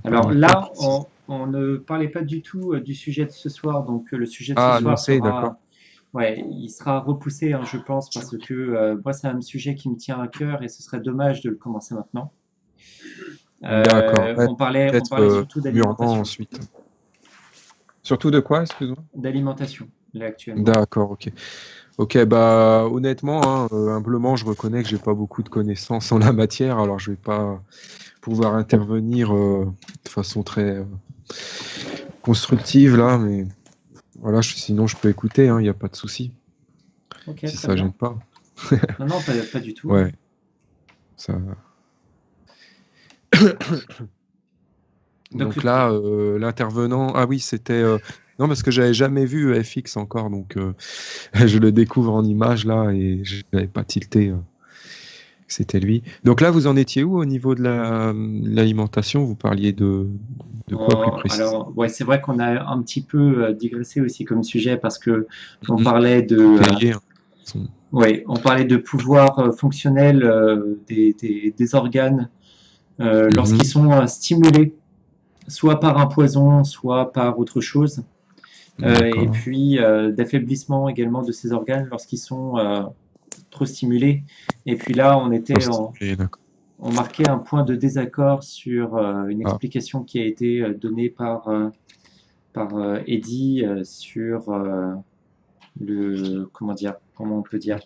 Alors D'accord. là, on ne parlait pas du tout du sujet de ce soir, donc le sujet de ce Ah, soir annoncé, d'accord. sera, ouais, il sera repoussé, hein, je pense, parce que moi, c'est un sujet qui me tient à cœur et ce serait dommage de le commencer maintenant. D'accord. Ouais, On peut-être parlait surtout mûrement d'alimentation, ensuite. Surtout de quoi, excuse-moi? d'alimentation, là actuellement. D'accord, ok. Ok, bah honnêtement, hein, humblement, je reconnais que j'ai pas beaucoup de connaissances en la matière, alors je vais pas pouvoir intervenir de façon très constructive là, mais voilà, sinon je peux écouter, il n'y a pas de souci, Ok, si très ça gêne bien. pas. Non, non, pas du tout, hein. Ouais, ça. Donc, Donc là, l'intervenant, ah oui, c'était non parce que j'avais jamais vu FX encore, donc je le découvre en image là et je n'avais pas tilté que c'était lui. Donc là, vous en étiez où au niveau de l'alimentation? Vous parliez de quoi plus précisément? alors, ouais, c'est vrai qu'on a un petit peu digressé aussi comme sujet parce que on Mhm. parlait de, Tout est lié, hein. ouais, on parlait de pouvoir fonctionnel des organes lorsqu'ils Mhm. sont stimulés, soit par un poison, soit par autre chose. Et D'accord. puis d'affaiblissement également de ces organes lorsqu'ils sont trop stimulés. Et puis là, Trop stylé, d'accord. on marquait un point de désaccord sur une Ah, explication qui a été donnée par Eddy sur comment dire, comment on peut dire.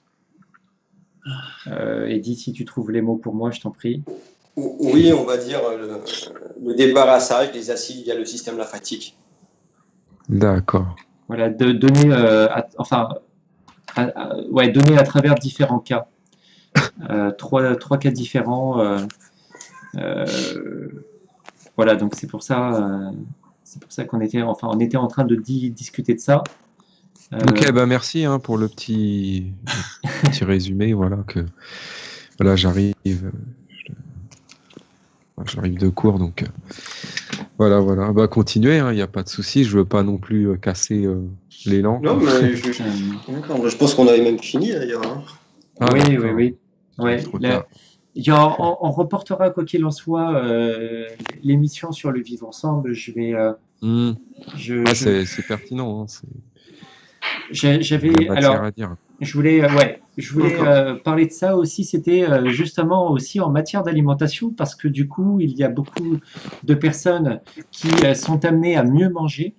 Eddy, si tu trouves les mots pour moi, je t'en prie. Oui, on va dire le débarrassage des acides via le système lymphatique. d'accord. Voilà, de donner, enfin, ouais, donner à travers différents cas, trois cas différents. Euh, voilà, donc c'est pour ça qu'on était, enfin, on était en train de discuter de ça. Ok, bah merci pour le petit résumé, voilà que voilà j'arrive de cours donc voilà bah continuez, il n'y a pas de souci, je veux pas non plus casser l'élan Non, quoi. mais Euh, je pense qu'on avait même fini d'ailleurs, hein. Ah oui, oui, d'accord, oui. j'arrive Ouais, trop tard. on reportera quoi qu'il en soit l'émission sur le vivre ensemble. Hmm. Je, Ouais, je, c'est pertinent, il y a j'avais, matière alors, à dire. je voulais parler de ça aussi. C'était justement aussi en matière d'alimentation parce que du coup, il y a beaucoup de personnes qui sont amenées à mieux manger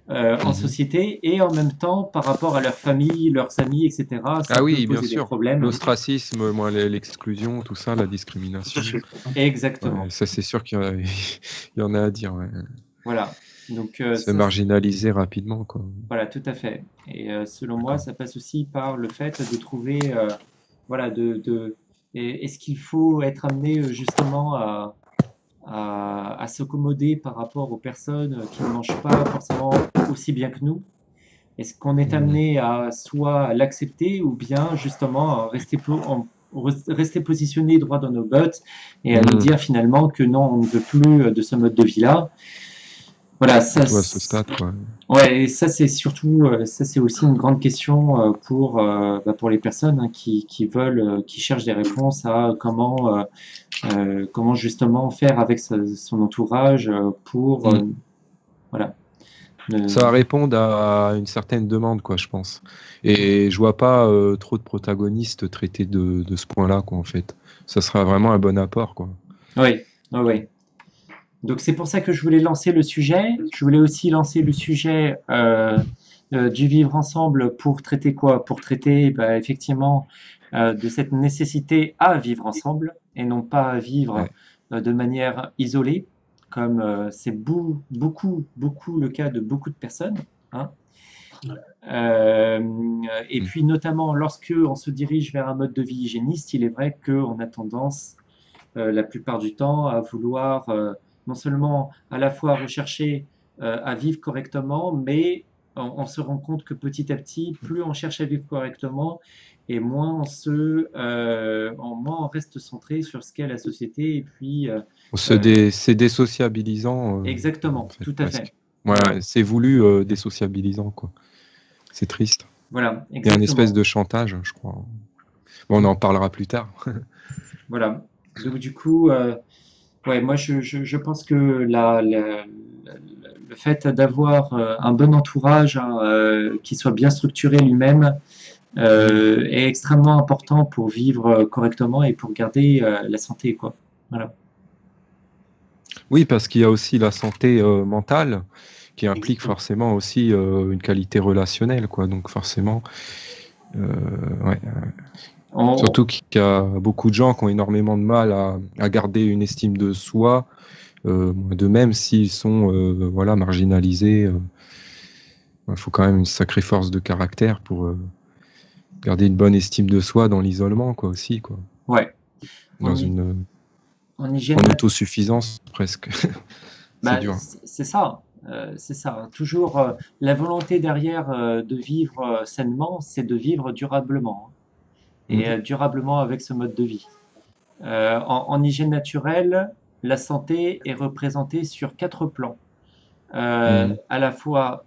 en Mhm. société et en même temps par rapport à leur famille, leurs amis, etc. Ça Ah peut oui, bien poser des sûr. problèmes. L'ostracisme, moi, l'exclusion, tout ça, la discrimination. Ouais, Exactement. ça, c'est sûr qu'il y, il y en a à dire. Ouais. Voilà. Donc Se marginaliser rapidement, quoi. voilà, tout à fait. Et selon moi, ça passe aussi par le fait de trouver, voilà, est-ce qu'il faut être amené justement à s'accommoder par rapport aux personnes qui ne mangent pas forcément aussi bien que nous? Est-ce qu'on est Mhm. amené à soit l'accepter ou bien justement à rester positionné droit dans nos bottes et à nous Mhm. dire finalement que non, on ne veut plus de ce mode de vie-là? Voilà, Surtout à ce stade, quoi. ouais, et ça c'est surtout, ça c'est aussi une grande question pour les personnes hein, qui veulent, qui cherchent des réponses à comment justement faire avec son entourage pour Mhm. voilà. Ça va ne- répondre à une certaine demande, quoi, je pense. Et je vois pas trop de protagonistes traités de ce point-là, quoi, en fait. Ça sera vraiment un bon apport, quoi. Oui, oui, oui. Donc c'est pour ça que je voulais lancer le sujet. Je voulais aussi lancer le sujet du vivre ensemble pour traiter quoi? Pour traiter bah, effectivement de cette nécessité à vivre ensemble et non pas à vivre Ouais. de manière isolée, comme c'est beaucoup le cas de beaucoup de personnes, hein. Et Mhm. puis notamment lorsque on se dirige vers un mode de vie hygiéniste, il est vrai qu'on a tendance la plupart du temps à vouloir non seulement à la fois rechercher à vivre correctement, mais on se rend compte que petit à petit, plus on cherche à vivre correctement, et moins on reste centré sur ce qu'est la société. Et puis, euh, C'est désociabilisant, en exactement, fait, tout à fait. presque. Ouais, Voilà, ouais, c'est voulu désociabilisant, quoi. C'est triste. voilà, Il y a une espèce exactement. de chantage, je crois. Bon, on en parlera plus tard. Voilà. Donc du coup, Ouais, moi je pense que le fait d'avoir un bon entourage hein, qui soit bien structuré lui-même est extrêmement important pour vivre correctement et pour garder la santé, quoi. Voilà. Oui, parce qu'il y a aussi la santé mentale qui implique forcément aussi une qualité relationnelle, quoi. Donc forcément, ouais. On- Surtout qu'il y a beaucoup de gens qui ont énormément de mal à garder une estime de soi, de même s'ils sont voilà, marginalisés. Il faut quand même une sacrée force de caractère pour garder une bonne estime de soi dans l'isolement, quoi, aussi, quoi. ouais. Dans En, hy- une en en hygiène autosuffisance presque. C'est bah, dur. c'est ça, c'est ça. Toujours la volonté derrière de vivre sainement, c'est de vivre durablement hein, et Mhm. durablement avec ce mode de vie. En hygiène naturelle, la santé est représentée sur 4 plans, Mhm. à la fois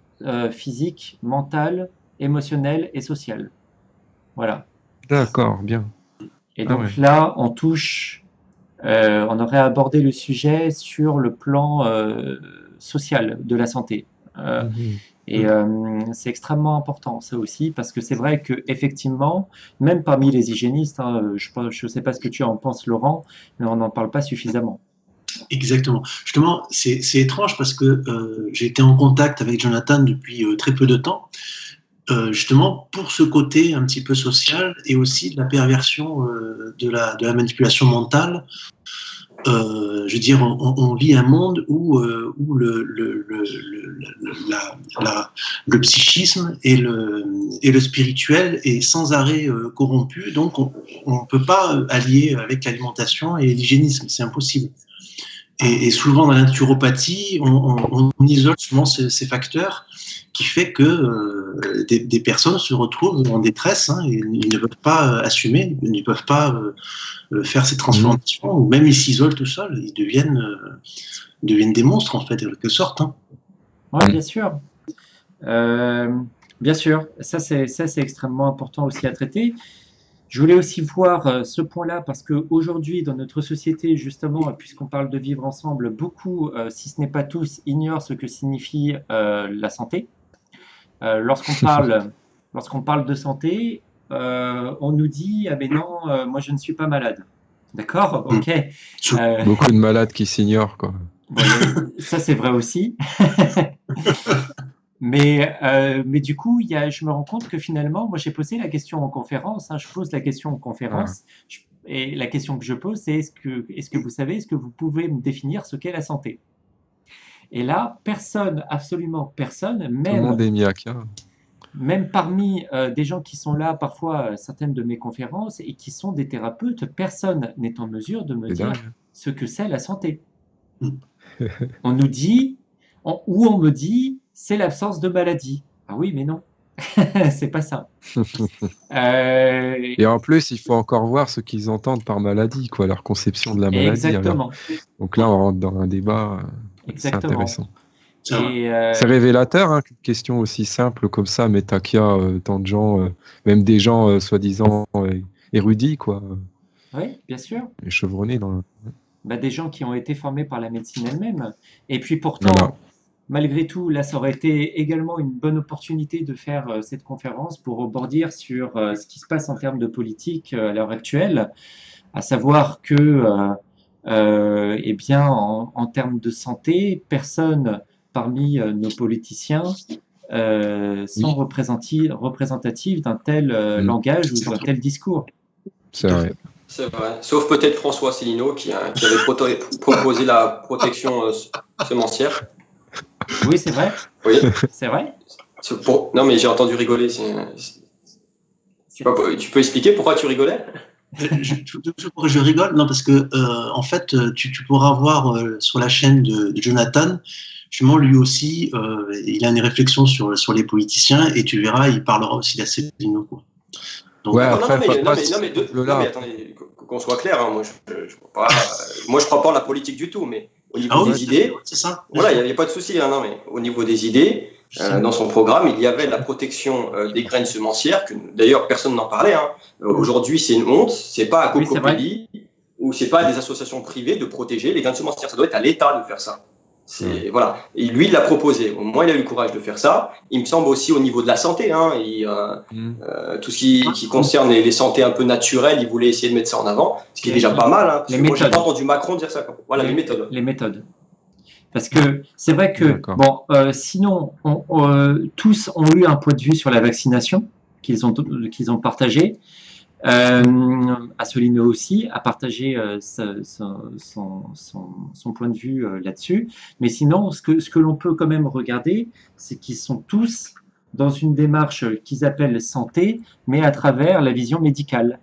physique, mental, émotionnel et social. Voilà. D'accord, bien. Et Ah ouais. donc là, on aurait abordé le sujet sur le plan social de la santé. Euh, Mhm. Et c'est extrêmement important, ça aussi, parce que c'est vrai que effectivement, même parmi les hygiénistes, hein, je ne sais pas ce que tu en penses, Laurent, mais on n'en parle pas suffisamment. Exactement. Justement, c'est étrange parce que j'ai été en contact avec Jonathan depuis très peu de temps, justement pour ce côté un petit peu social et aussi de la perversion de la manipulation mentale. Je veux dire, on vit un monde où le psychisme et le spirituel est sans arrêt corrompu, donc on ne peut pas allier avec l'alimentation et l'hygiénisme, c'est impossible. Et souvent dans la naturopathie, on isole souvent ces facteurs qui fait que des personnes se retrouvent en détresse hein, et ils ne peuvent pas assumer, ils ne peuvent pas faire ces Mhm. transformations, ou même ils s'isolent tout seuls, ils deviennent des monstres en fait, en quelque sorte. Hein. Oui, bien sûr. Euh, Bien sûr, ça c'est extrêmement important aussi à traiter. Je voulais aussi voir ce point-là parce qu'aujourd'hui, dans notre société, justement, puisqu'on parle de vivre ensemble, beaucoup, si ce n'est pas tous, ignorent ce que signifie la santé. Euh, lorsqu'on parle, lorsqu'on parle de santé, on nous dit, ah ben non, moi je ne suis pas malade. D'accord, ok. Beaucoup de malades qui s'ignorent, quoi. Bon, ça c'est vrai aussi. Mais du coup, je me rends compte que finalement, moi j'ai posé la question en conférence, hein, je pose la question en Ah. conférence, et la question que je pose, c'est est-ce que vous savez, est-ce que vous pouvez me définir ce qu'est la santé? Et là, personne, absolument personne, Tout le monde même est mis à cœur. même parmi des gens qui sont là, parfois certaines de mes conférences, et qui sont des thérapeutes, personne n'est en mesure de me C'est dire dingue. ce que c'est la santé. Mm. On nous dit, ou on me dit, c'est l'absence de maladie. Ah oui, mais non, c'est pas ça. Euh, Et en plus, il faut encore voir ce qu'ils entendent par maladie, quoi, leur conception de la maladie. Alors, exactement, donc là, on rentre dans un débat, c'est exactement. intéressant. C'est vrai. Et C'est révélateur, hein, qu'une question aussi simple comme ça, mais qu'il y a tant de gens, même des gens soi-disant érudits, quoi, oui, bien sûr, et chevronnés dans. bah, des gens qui ont été formés par la médecine elle-même. Et puis Voilà. pourtant, malgré tout, là, ça aurait été également une bonne opportunité de faire cette conférence pour rebondir sur ce qui se passe en termes de politique à l'heure actuelle, à savoir que, eh bien, en termes de santé, personne parmi nos politiciens sont Oui, représentatifs d'un tel mm, langage ou d'un tel discours. c'est Tout à vrai. fait. C'est vrai. Sauf peut-être François Asselineau qui avait proposé la protection semencière. Oui, c'est vrai, Oui. c'est vrai. Non, mais j'ai entendu rigoler. Tu peux expliquer pourquoi tu rigolais? Je rigole, non, parce que en fait, tu pourras voir sur la chaîne de Jonathan, justement, lui aussi, il a une réflexion sur les politiciens et tu verras, il parlera aussi d'Asselineau. Donc, Ouais, D'accord, après, pas ce non, là. mais attendez, qu'on soit clair, hein, moi je crois pas en la politique du tout, mais au niveau ah ouais, des idées, c'est ça. voilà, il n'y a pas de souci, hein, non, mais au niveau des idées, dans son programme, il y avait la protection des graines semencières, que d'ailleurs personne n'en parlait. Hein. Aujourd'hui, c'est une honte, c'est pas à Oui, c'est vrai. Cocopelli. où c'est pas à des associations privées de protéger les grandes semencières. Ça doit être à l'État de faire ça. Voilà. Et lui, il l'a proposé. Au moins, il a eu le courage de faire ça. Il me semble aussi au niveau de la santé, hein, tout ce qui concerne les santé un peu naturelles, il voulait essayer de mettre ça en avant, ce qui est déjà pas mal. Hein, parce que moi, j'ai pas entendu Macron dire ça. Voilà, les méthodes. Les méthodes. Parce que c'est vrai que, sinon, tous ont eu un point de vue sur la vaccination qu'ils ont partagé. Asselineau aussi a partagé son point de vue là-dessus. Mais sinon, ce que l'on peut quand même regarder, c'est qu'ils sont tous dans une démarche qu'ils appellent santé, mais à travers la vision médicale.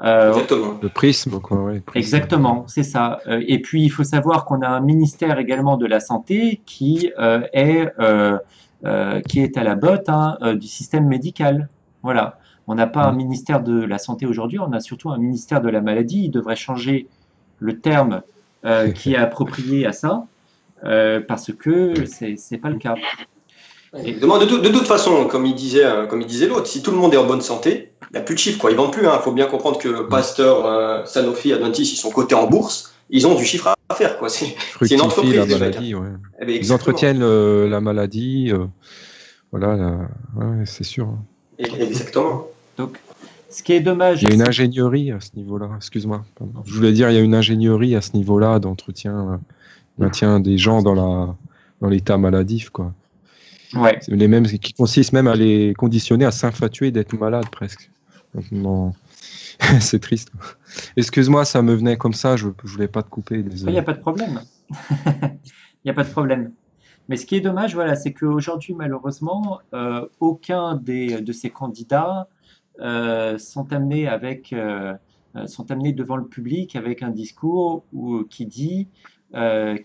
Exactement. Le prisme, quoi. Ouais, prisme. Exactement, c'est ça. Et puis, il faut savoir qu'on a un ministère également de la santé qui est à la botte du système médical. Voilà. On n'a pas un ministère de la santé aujourd'hui, on a surtout un ministère de la maladie. Il devrait changer le terme qui est approprié à ça, parce que c'est pas le cas. De toute façon, comme il disait l'autre, si tout le monde est en bonne santé, il n'y a plus de chiffres, quoi. Ils vendent plus. Il faut bien comprendre que Pasteur, Sanofi, Adventis, ils sont cotés en bourse. Ils ont du chiffre à faire, quoi. C'est une entreprise. La maladie, ouais. Ils entretiennent la maladie. Voilà, ouais, c'est sûr. Exactement. Donc, ce qui est dommage. Il y a une ingénierie à ce niveau-là. Excuse-moi. Je voulais dire, il y a une ingénierie à ce niveau-là d'entretien, maintien des gens dans l'état maladif, quoi. Ouais. C'est les mêmes qui consistent même à les conditionner à s'infatuer d'être malade presque. Non, c'est triste. Excuse-moi, ça me venait comme ça. Je voulais pas te couper. Il n'y a pas de problème. Il n'y a pas de problème. Mais ce qui est dommage, voilà, c'est qu'aujourd'hui, malheureusement, aucun de ces candidats sont amenés devant le public avec un discours qui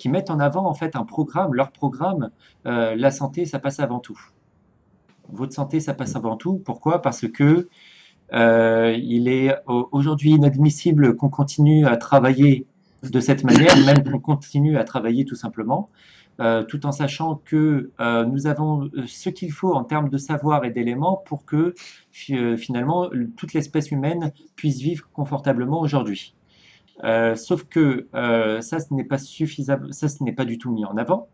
mettent en avant en fait leur programme. La santé, ça passe avant tout. Votre santé, ça passe avant tout. Pourquoi? Parce que il est aujourd'hui inadmissible qu'on continue à travailler de cette manière, même qu'on continue à travailler tout simplement. Tout en sachant que nous avons ce qu'il faut en termes de savoir et d'éléments pour que finalement toute l'espèce humaine puisse vivre confortablement aujourd'hui. Sauf que ça, ce n'est pas suffisant, ça, ce n'est pas du tout mis en avant,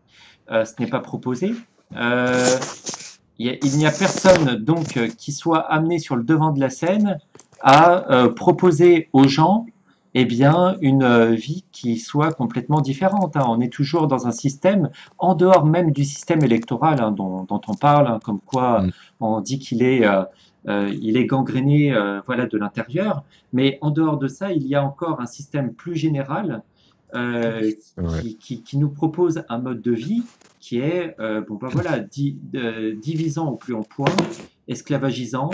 ce n'est pas proposé. Il n'y a personne donc qui soit amené sur le devant de la scène à proposer aux gens une vie qui soit complètement différente. On est toujours dans un système, en dehors même du système électoral dont on parle, comme quoi on dit qu'il est gangréné de l'intérieur. Mais en dehors de ça, il y a encore un système plus général qui nous propose un mode de vie qui est divisant au plus haut point, esclavagisant,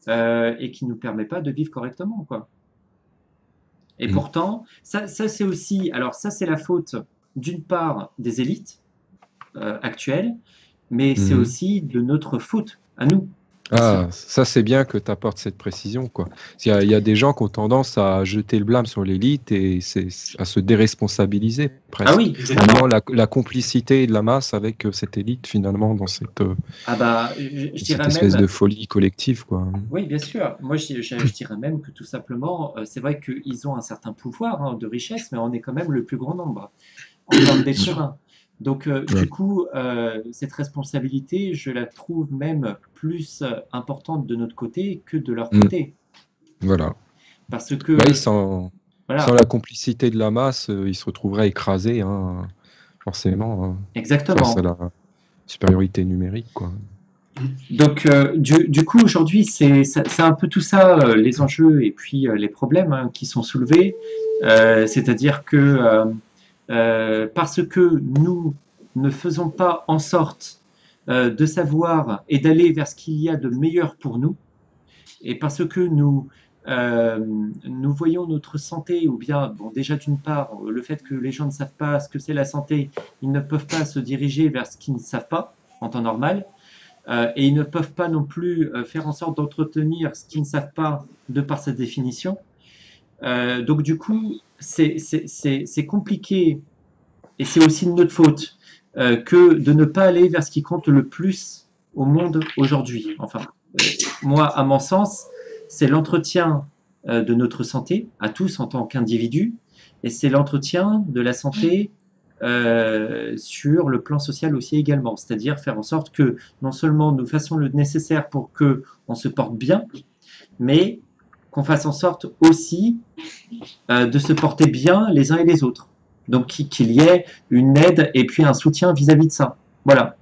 et qui ne nous permet pas de vivre correctement, quoi. Et pourtant, ça c'est aussi, alors ça c'est la faute d'une part des élites actuelles, mais c'est aussi de notre faute à nous. Ah, ça c'est bien que tu apportes cette précision, quoi. Il y a des gens qui ont tendance à jeter le blâme sur l'élite et à se déresponsabiliser presque. Ah oui, exactement. La complicité de la masse avec cette élite finalement dans cette espèce de folie collective, quoi. Oui, bien sûr. Moi je dirais même que tout simplement, c'est vrai qu'ils ont un certain pouvoir de richesse, mais on est quand même le plus grand nombre en termes d'écrivains. Donc, du coup, cette responsabilité, je la trouve même plus importante de notre côté que de leur côté. Voilà. Parce que sans la complicité de la masse, ils se retrouveraient écrasés, forcément. Exactement. Face à la supériorité numérique, quoi. Donc, du coup, aujourd'hui, c'est un peu tout ça, les enjeux et puis les problèmes qui sont soulevés. C'est-à-dire que parce que nous ne faisons pas en sorte de savoir et d'aller vers ce qu'il y a de meilleur pour nous, et parce que nous voyons notre santé, ou bien, déjà d'une part, le fait que les gens ne savent pas ce que c'est la santé, ils ne peuvent pas se diriger vers ce qu'ils ne savent pas en temps normal, et ils ne peuvent pas non plus faire en sorte d'entretenir ce qu'ils ne savent pas de par sa définition. Donc du coup, c'est compliqué, et c'est aussi de notre faute, que de ne pas aller vers ce qui compte le plus au monde aujourd'hui. Enfin, moi, à mon sens, c'est l'entretien de notre santé, à tous en tant qu'individus, et c'est l'entretien de la santé sur le plan social aussi également, c'est-à-dire faire en sorte que non seulement nous fassions le nécessaire pour que on se porte bien, mais qu'on fasse en sorte aussi de se porter bien les uns et les autres. Donc qu'il y ait une aide et puis un soutien vis-à-vis de ça. Voilà.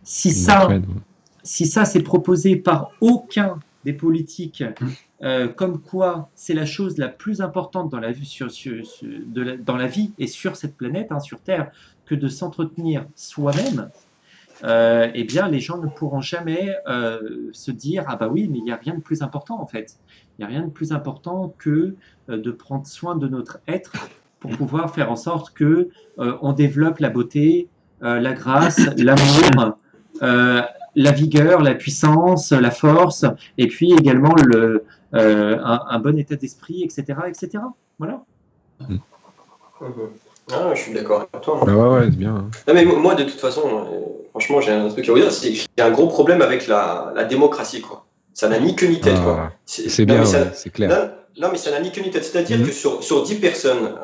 Si ça c'est proposé par aucun des politiques, comme quoi c'est la chose la plus importante dans la vie, dans la vie et sur cette planète, hein, sur Terre, que de s'entretenir soi-même, eh bien les gens ne pourront jamais se dire ah bah oui, mais il n'y a rien de plus important en fait. Il n'y a rien de plus important que de prendre soin de notre être pour pouvoir faire en sorte que on développe la beauté, la grâce, l'amour, la vigueur, la puissance, la force, et puis également un bon état d'esprit, etc., etc. Voilà. Ah, je suis d'accord avec toi. Ah ouais, c'est bien. Hein. Non, mais moi, de toute façon, franchement, j'ai un truc à vous dire, c'est que j'ai un gros problème avec la démocratie, quoi. Ça n'a ni queue ni tête, quoi. C'est bien, c'est clair. Non, mais ça n'a ni queue ni tête. C'est-à-dire que sur 10 personnes,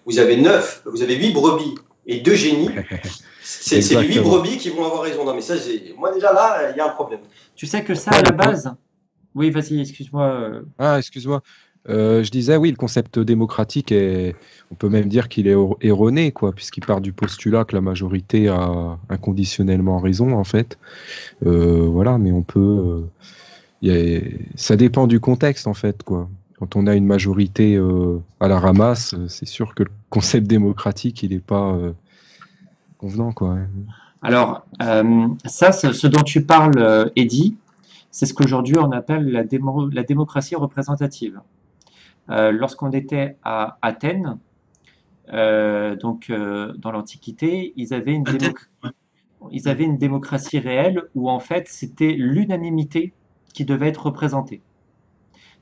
vous avez 8 brebis et 2 génies. C'est les 8 brebis qui vont avoir raison. Non, mais ça, moi, déjà, là, il y a un problème. Tu sais que ça, à la base... Oui, vas-y, excuse-moi. Ah, excuse-moi. Je disais, oui, le concept démocratique, on peut même dire qu'il est erroné, quoi, puisqu'il part du postulat que la majorité a inconditionnellement raison, en fait. Voilà, mais on peut... ça dépend du contexte, en fait, quoi. Quand on a une majorité à la ramasse, c'est sûr que le concept démocratique, il n'est pas convenant, quoi. Alors, ça, ce dont tu parles, Eddy, c'est ce qu'aujourd'hui on appelle la démocratie représentative. Lorsqu'on était à Athènes, donc dans l'Antiquité, ils avaient une démocratie réelle où en fait c'était l'unanimité qui devait être représentée.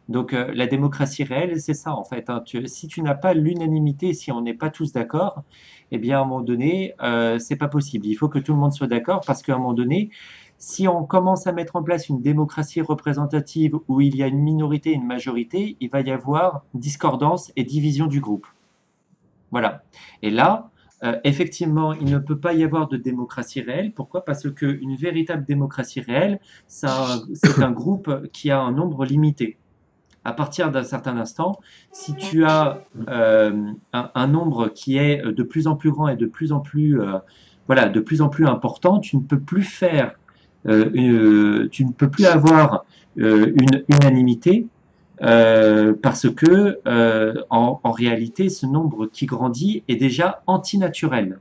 Donc la démocratie réelle, c'est ça en fait. Hein. Si tu n'as pas l'unanimité, si on n'est pas tous d'accord, eh bien à un moment donné, c'est pas possible. Il faut que tout le monde soit d'accord parce qu'à un moment donné, si on commence à mettre en place une démocratie représentative où il y a une minorité et une majorité, il va y avoir discordance et division du groupe. Voilà. Et là, effectivement, il ne peut pas y avoir de démocratie réelle. Pourquoi? Parce qu'une véritable démocratie réelle, c'est un groupe qui a un nombre limité. À partir d'un certain instant, si tu as un nombre qui est de plus en plus grand et de plus en plus, de plus en plus important, tu ne peux plus faire tu ne peux plus avoir une unanimité parce que en réalité ce nombre qui grandit est déjà antinaturel.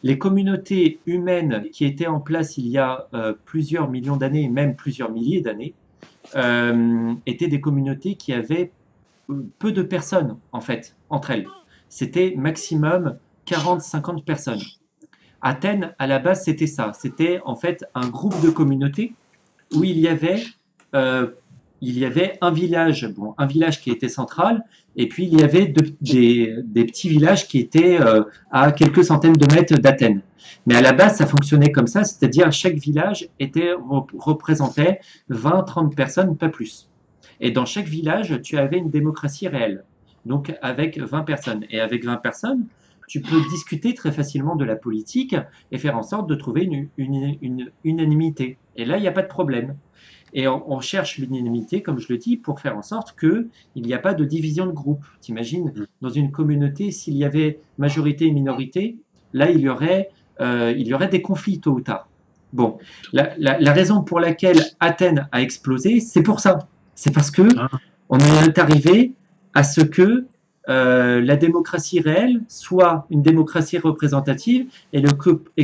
Les communautés humaines qui étaient en place il y a plusieurs millions d'années, même plusieurs milliers d'années, étaient des communautés qui avaient peu de personnes en fait entre elles. C'était maximum 40-50 personnes. Athènes, à la base, c'était ça. C'était en fait un groupe de communautés où il y avait un village, un village qui était central, et puis il y avait des petits villages qui étaient à quelques centaines de mètres d'Athènes. Mais à la base, ça fonctionnait comme ça, c'est-à-dire chaque village représentait 20-30 personnes, pas plus. Et dans chaque village, tu avais une démocratie réelle, donc avec 20 personnes. Et avec 20 personnes, tu peux discuter très facilement de la politique et faire en sorte de trouver une unanimité. Et là, il n'y a pas de problème. Et on cherche l'unanimité, comme je le dis, pour faire en sorte qu'il n'y a pas de division de groupe. T'imagines, dans une communauté, s'il y avait majorité et minorité, là, il y aurait des conflits tôt ou tard. Bon, la raison pour laquelle Athènes a explosé, c'est pour ça. C'est parce que on est arrivé à ce que la démocratie réelle soit une démocratie représentative et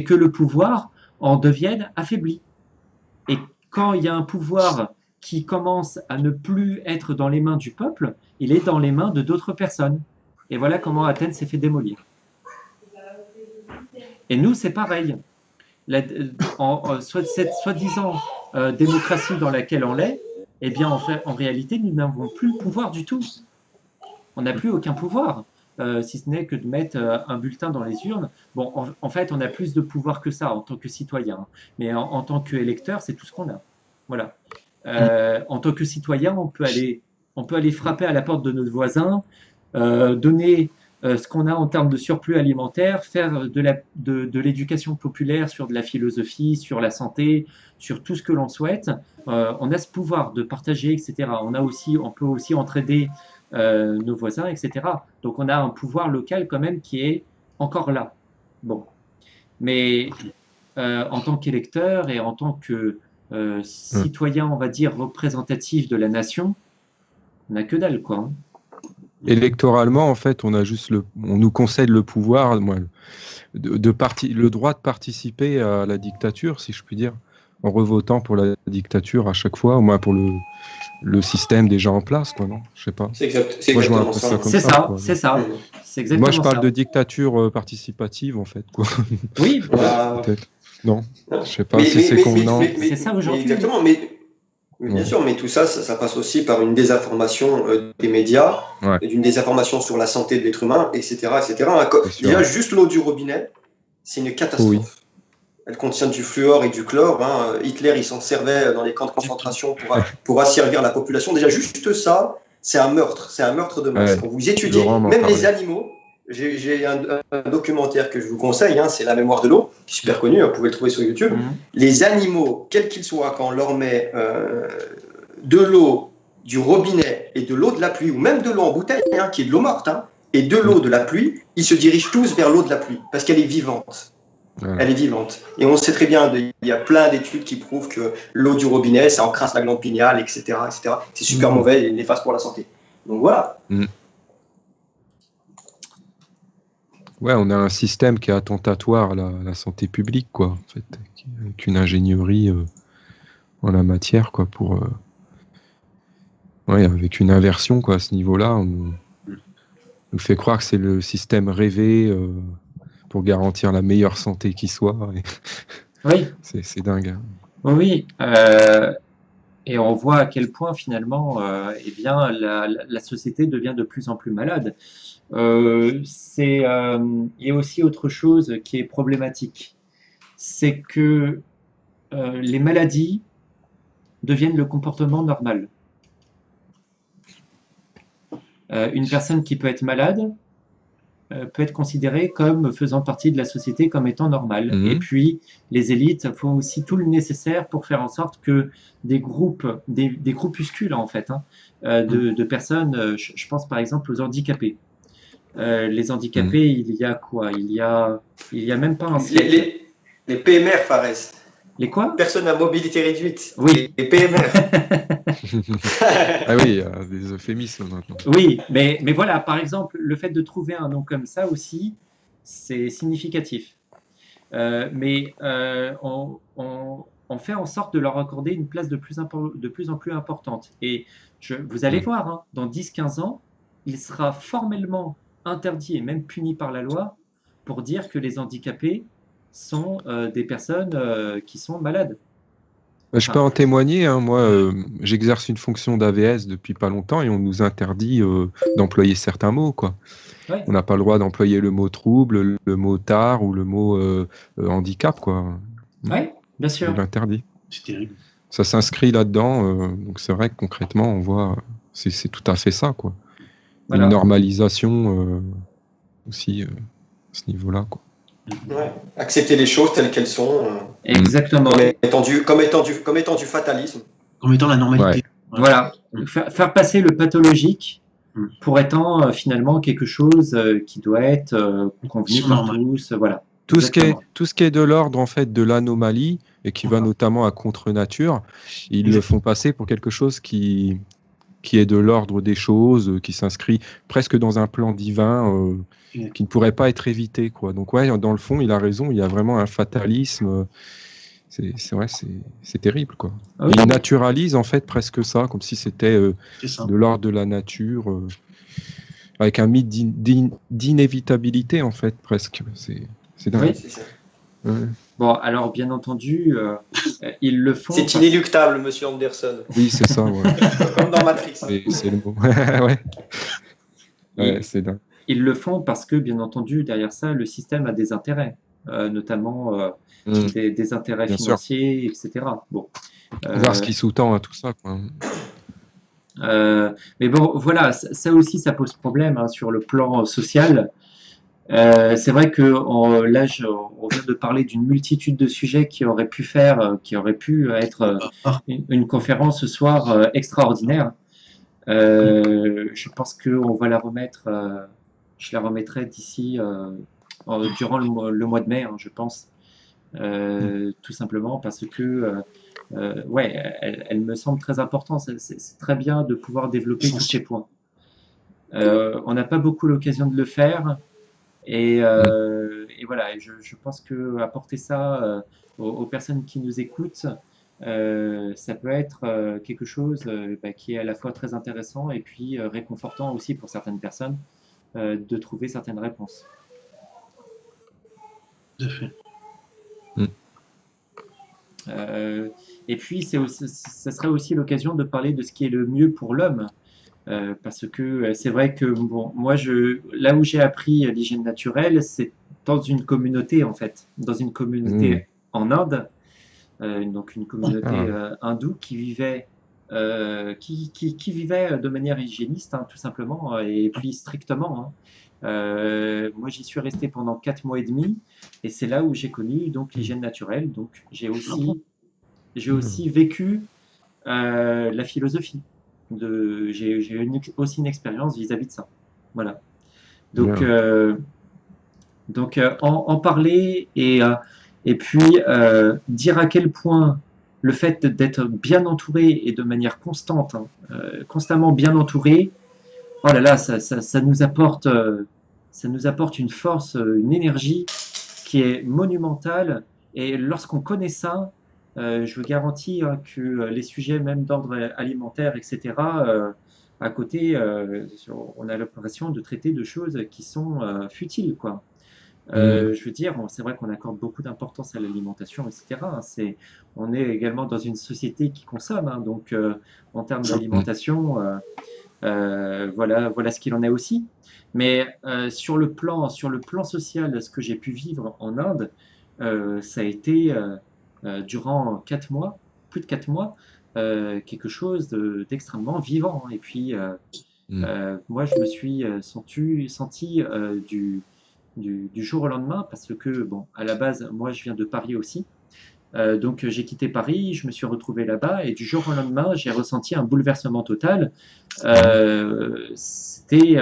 que le pouvoir en devienne affaibli. Et quand il y a un pouvoir qui commence à ne plus être dans les mains du peuple, il est dans les mains de d'autres personnes. Et voilà comment Athènes s'est fait démolir. Et nous, c'est pareil. Cette soi-disant démocratie dans laquelle on l'est, eh bien, en réalité, nous n'avons plus le pouvoir du tout. On n'a plus aucun pouvoir, si ce n'est que de mettre un bulletin dans les urnes. Bon, en fait, on a plus de pouvoir que ça en tant que citoyen. Mais en tant qu'électeur, c'est tout ce qu'on a. Voilà. En tant que citoyen, on peut aller on peut aller frapper à la porte de notre voisin, donner ce qu'on a en termes de surplus alimentaire, faire de l'éducation populaire sur de la philosophie, sur la santé, sur tout ce que l'on souhaite. On a ce pouvoir de partager, etc. On peut aussi entraider nos voisins, etc. Donc on a un pouvoir local quand même qui est encore là. Bon. Mais en tant qu'électeur et en tant que citoyen, on va dire, représentatif de la nation, on n'a que dalle, quoi. Hein. Électoralement, en fait, on nous concède le pouvoir, le droit de participer à la dictature, si je puis dire, en revotant pour la dictature à chaque fois, au moins pour le système déjà en place, quoi, non? Je sais pas. C'est exactement ça. C'est ça, c'est ça. C'est exactement Moi, je parle ça. de dictature participative, en fait, quoi. Oui, peut-être. Non, je sais pas Mais- si mais- c'est mais- convenant. mais- c'est ça aujourd'hui. Exactement, mais bien Ouais. sûr, mais tout ça, ça passe aussi par une désinformation des médias, Ouais. d'une désinformation sur la santé de l'être humain, etc., etc. C'est sûr. Déjà, juste l'eau du robinet, c'est une catastrophe. Oui. Elle contient du fluor et du chlore. Hein. Hitler, il s'en servait dans les camps de concentration pour asservir la population. Déjà, juste ça, c'est un meurtre de masse. Ouais. Quand vous étudiez, Laurent m'en même parlait. les animaux, j'ai un documentaire que je vous conseille, hein, c'est La mémoire de l'eau, qui est super connu, vous pouvez le trouver sur YouTube. Mhm. Les animaux, quels qu'ils soient, quand on leur met de l'eau du robinet et de l'eau de la pluie, ou même de l'eau en bouteille, hein, qui est de l'eau morte, hein, et de l'eau de la pluie, ils se dirigent tous vers l'eau de la pluie, parce qu'elle est vivante. Voilà. Elle est vivante. Et on sait très bien, il y a plein d'études qui prouvent que l'eau du robinet, ça encrasse la glande pinéale, etc. etc. C'est super mauvais et néfaste pour la santé. Donc voilà. Ouais, on a un système qui est attentatoire à la santé publique, quoi, en fait, avec une ingénierie en la matière, quoi, ouais, avec une inversion, quoi, à ce niveau-là, on nous fait croire que c'est le système rêvé pour garantir la meilleure santé qui soit. Oui, C'est dingue. Hein. oui. Et on voit à quel point finalement, eh bien, la société devient de plus en plus malade. Il y a aussi autre chose qui est problématique, c'est que les maladies deviennent le comportement normal. Une personne qui peut être malade peut être considérée comme faisant partie de la société comme étant normale. Mhm. Et puis, les élites font aussi tout le nécessaire pour faire en sorte que des groupuscules en fait, hein, de personnes, je pense par exemple aux handicapés. Les handicapés, il y a quoi? Il y a même pas un siècle. Les PMR, Fares. Les quoi? Personnes à mobilité réduite. Oui. Les PMR. Ah oui, il y a des euphémismes maintenant. Oui, mais voilà, par exemple, le fait de trouver un nom comme ça aussi, c'est significatif. Mais on fait en sorte de leur accorder une place de plus en plus importante. Et vous allez voir, hein, dans 10-15 ans, il sera formellement interdit et même puni par la loi pour dire que les handicapés sont des personnes qui sont malades. Je peux en témoigner, hein, moi j'exerce une fonction d'AVS depuis pas longtemps et on nous interdit d'employer certains mots, quoi. Ouais. On n'a pas le droit d'employer le mot trouble, le mot tard ou le mot handicap, quoi. Oui, bien sûr. On l'interdit. C'est terrible. Ça s'inscrit là-dedans, donc c'est vrai que concrètement on voit, c'est tout à fait ça, quoi. Voilà. Une normalisation aussi à ce niveau-là, quoi. Ouais. Accepter les choses telles qu'elles sont. Exactement. Comme étant du fatalisme. Comme étant la normalité. Ouais. Voilà. Faire passer le pathologique pour étant finalement quelque chose qui doit être convenu par tous. Voilà. Tout ce qui est de l'ordre en fait de l'anomalie et qui va notamment à contre-nature, ils le font passer pour quelque chose qui est de l'ordre des choses, qui s'inscrit presque dans un plan divin, qui ne pourrait pas être évité, quoi. Donc ouais, dans le fond, il a raison, il y a vraiment un fatalisme. C'est vrai, c'est terrible, quoi. Ah oui. Il naturalise en fait presque ça, comme si c'était de l'ordre de la nature, avec un mythe d'inévitabilité en fait, presque. C'est dingue. Oui. C'est ça. Ouais. Bon, alors bien entendu, ils le font. C'est inéluctable, monsieur Anderson. Oui, c'est ça, ouais. Comme dans Matrix. C'est le mot. Ouais. Ouais, c'est dingue. Ils le font parce que, bien entendu, derrière ça, le système a des intérêts, notamment des intérêts Bien financiers, etc. Bon. Voir ce qui sous-tend à tout ça, quoi. Mais bon, voilà, ça aussi, ça pose problème hein, sur le plan social. C'est vrai que là, on vient de parler d'une multitude de sujets qui auraient pu être une conférence ce soir extraordinaire. Je pense qu'on va la remettre, je la remettrai d'ici durant le mois de mai, hein, je pense, tout simplement parce que ouais, elle me semble très importante. C'est très bien de pouvoir développer tous ces points. On n'a pas beaucoup l'occasion de le faire. Et voilà, et je pense que apporter ça aux personnes qui nous écoutent, ça peut être quelque chose qui est à la fois très intéressant et puis réconfortant aussi pour certaines personnes de trouver certaines réponses. Tout à fait. Et puis, ça serait aussi l'occasion de parler de ce qui est le mieux pour l'homme. Parce que c'est vrai que bon, moi, là où j'ai appris l'hygiène naturelle, c'est dans une communauté, en fait, dans une communauté en Inde, donc une communauté hindoue qui vivait, qui vivait de manière hygiéniste, hein, tout simplement, et puis strictement. Hein. Moi, j'y suis resté pendant 4 mois et demi, et c'est là où j'ai connu donc l'hygiène naturelle. Donc, j'ai aussi vécu la philosophie. J'ai eu aussi une expérience vis-à-vis de ça. Voilà. Donc, en parler et puis dire à quel point le fait d'être bien entouré et de manière constante, hein, constamment bien entouré, oh là là, ça nous apporte une force, une énergie qui est monumentale. Et lorsqu'on connaît ça, je vous garantis que les sujets même d'ordre alimentaire, etc., à côté, on a l'impression de traiter de choses qui sont futiles, quoi. Je veux dire, c'est vrai qu'on accorde beaucoup d'importance à l'alimentation, etc. Hein, on est également dans une société qui consomme, hein, donc en termes d'alimentation, voilà ce qu'il en est aussi. Mais sur le plan social, ce que j'ai pu vivre en Inde, ça a été durant 4 mois, plus de 4 mois, quelque chose d'extrêmement vivant. Et puis, moi, je me suis senti du jour au lendemain, parce que, bon, à la base, moi, je viens de Paris aussi. Donc, j'ai quitté Paris, je me suis retrouvé là-bas, et du jour au lendemain, j'ai ressenti un bouleversement total. C'était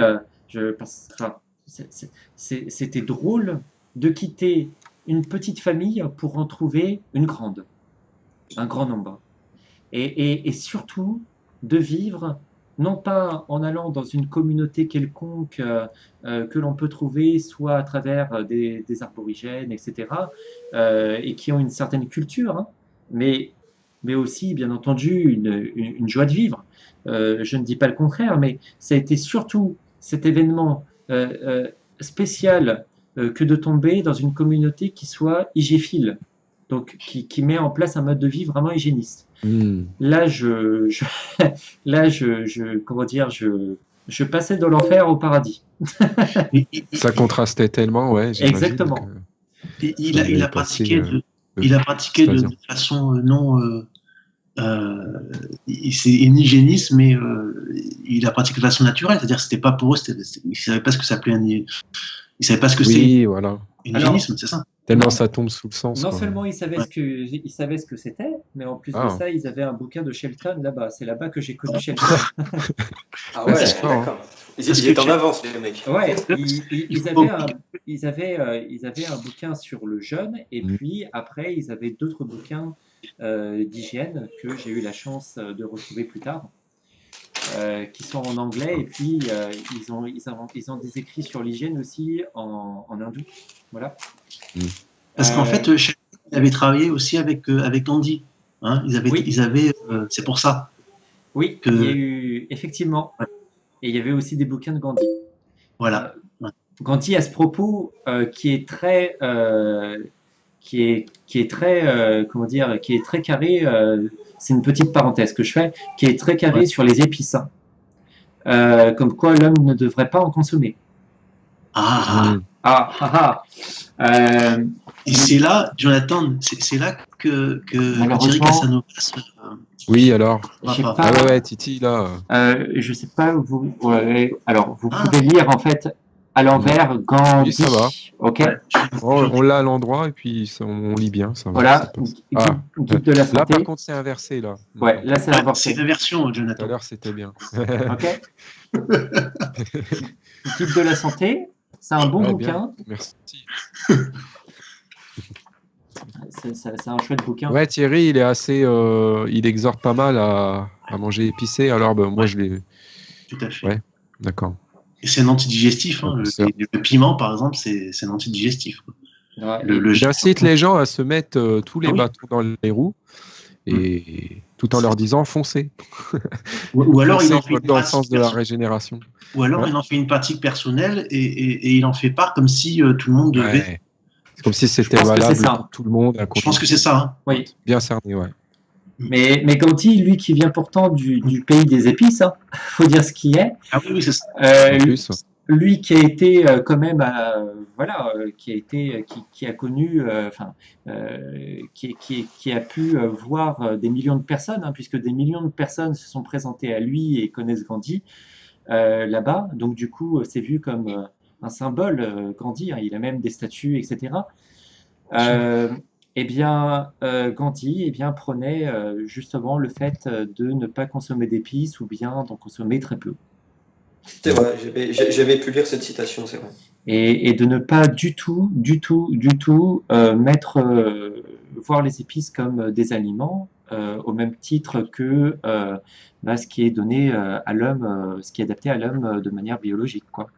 drôle de quitter une petite famille pour en trouver un grand nombre. Et surtout, de vivre, non pas en allant dans une communauté quelconque que l'on peut trouver, soit à travers des aborigènes, etc., et qui ont une certaine culture, hein, mais aussi, bien entendu, une joie de vivre. Je ne dis pas le contraire, mais ça a été surtout cet événement spécial que de tomber dans une communauté qui soit hygiéphile, donc qui met en place un mode de vie vraiment hygiéniste. Là, comment dire, je passais de l'enfer au paradis. Ça contrastait tellement, ouais. Exactement. Il a pratiqué de façon non. C'est une hygiéniste, mais il a pratiqué de façon naturelle, c'est-à-dire que c'était pas pour eux, ils savaient pas ce que ça s'appelait ils savaient pas ce que c'est voilà. une hygiénisme, c'est ça. Tellement ça tombe sous le sens. Non seulement ils savaient ce que c'était, mais en plus de ça, ils avaient un bouquin de Shelton là-bas. C'est là-bas que j'ai connu Shelton. Ah ouais, d'accord. Ils étaient en avance, les mecs. Ouais, ils avaient un bouquin sur le jeûne, et puis après, ils avaient d'autres bouquins d'hygiène que j'ai eu la chance de retrouver plus tard, qui sont en anglais, et puis ils ont des écrits sur l'hygiène aussi en hindou. Voilà. Parce qu'en fait, il avait travaillé aussi avec Gandhi. Hein, ils avaient c'est pour ça. Oui, il y a eu effectivement. Ouais. Et il y avait aussi des bouquins de Gandhi. Voilà. Gandhi à ce propos, qui est très comment dire, qui est très carré. C'est une petite parenthèse que je fais, qui est très carré sur les épices. Comme quoi l'homme ne devrait pas en consommer. Et c'est là, Jonathan, c'est là que Thierry Casanova Oui, alors. J'ai Ah, pas, Ouais, Titi, là. je sais pas, alors vous pouvez lire en fait à l'envers Gandhi. Oui, ça va. Ok, ouais, On l'a à l'endroit et puis on lit bien, ça va. voilà, c'est pas- guide de la Là, santé. par contre, c'est inversé, là. Ouais, là c'est c'est inversé. l'inversion, Tout à Jonathan. l'heure, c'était bien. Ok. Guide de la santé, c'est un bon Ouais, bouquin. bien. Merci. C'est un chouette bouquin. Ouais, Thierry, il est assez. Il exhorte pas mal à manger épicé. Alors, ben, moi, Ouais. je l'ai. Tout à fait. Ouais, d'accord. Et c'est un antidigestif. Hein. Donc, c'est- Le piment, par exemple, c'est un antidigestif. Ouais. J'incite les gens à se mettre tous les Ah oui. bâtons dans les roues et tout en leur disant foncez. Ou alors, il en Foncez fait une dans le sens pratique de la personnelle. régénération. Ou alors, Ouais. il en fait une pratique personnelle et il en fait part comme si tout le monde devait. Ouais. C'est comme si c'était Je pense que c'est valable ça. pour tout le monde. Je pense que c'est ça. Hein. Oui. Bien cerné, ouais. Mais Gandhi, lui qui vient pourtant du pays des épices, hein, faut dire ce qui est. Ah oui, c'est ça. En plus, Lui qui a été quand même, voilà, qui a connu, qui a pu voir des millions de personnes, hein, puisque des millions de personnes se sont présentées à lui et connaissent Gandhi là-bas. Donc du coup, c'est vu comme un symbole, Gandhi. Hein, il a même des statues, etc. Eh bien, Gandhi prenait justement le fait de ne pas consommer d'épices ou bien d'en consommer très peu. C'est vrai, j'avais pu lire cette citation, c'est vrai. Et de ne pas du tout voir les épices comme des aliments, au même titre que ce qui est donné à l'homme, ce qui est adapté à l'homme de manière biologique, quoi.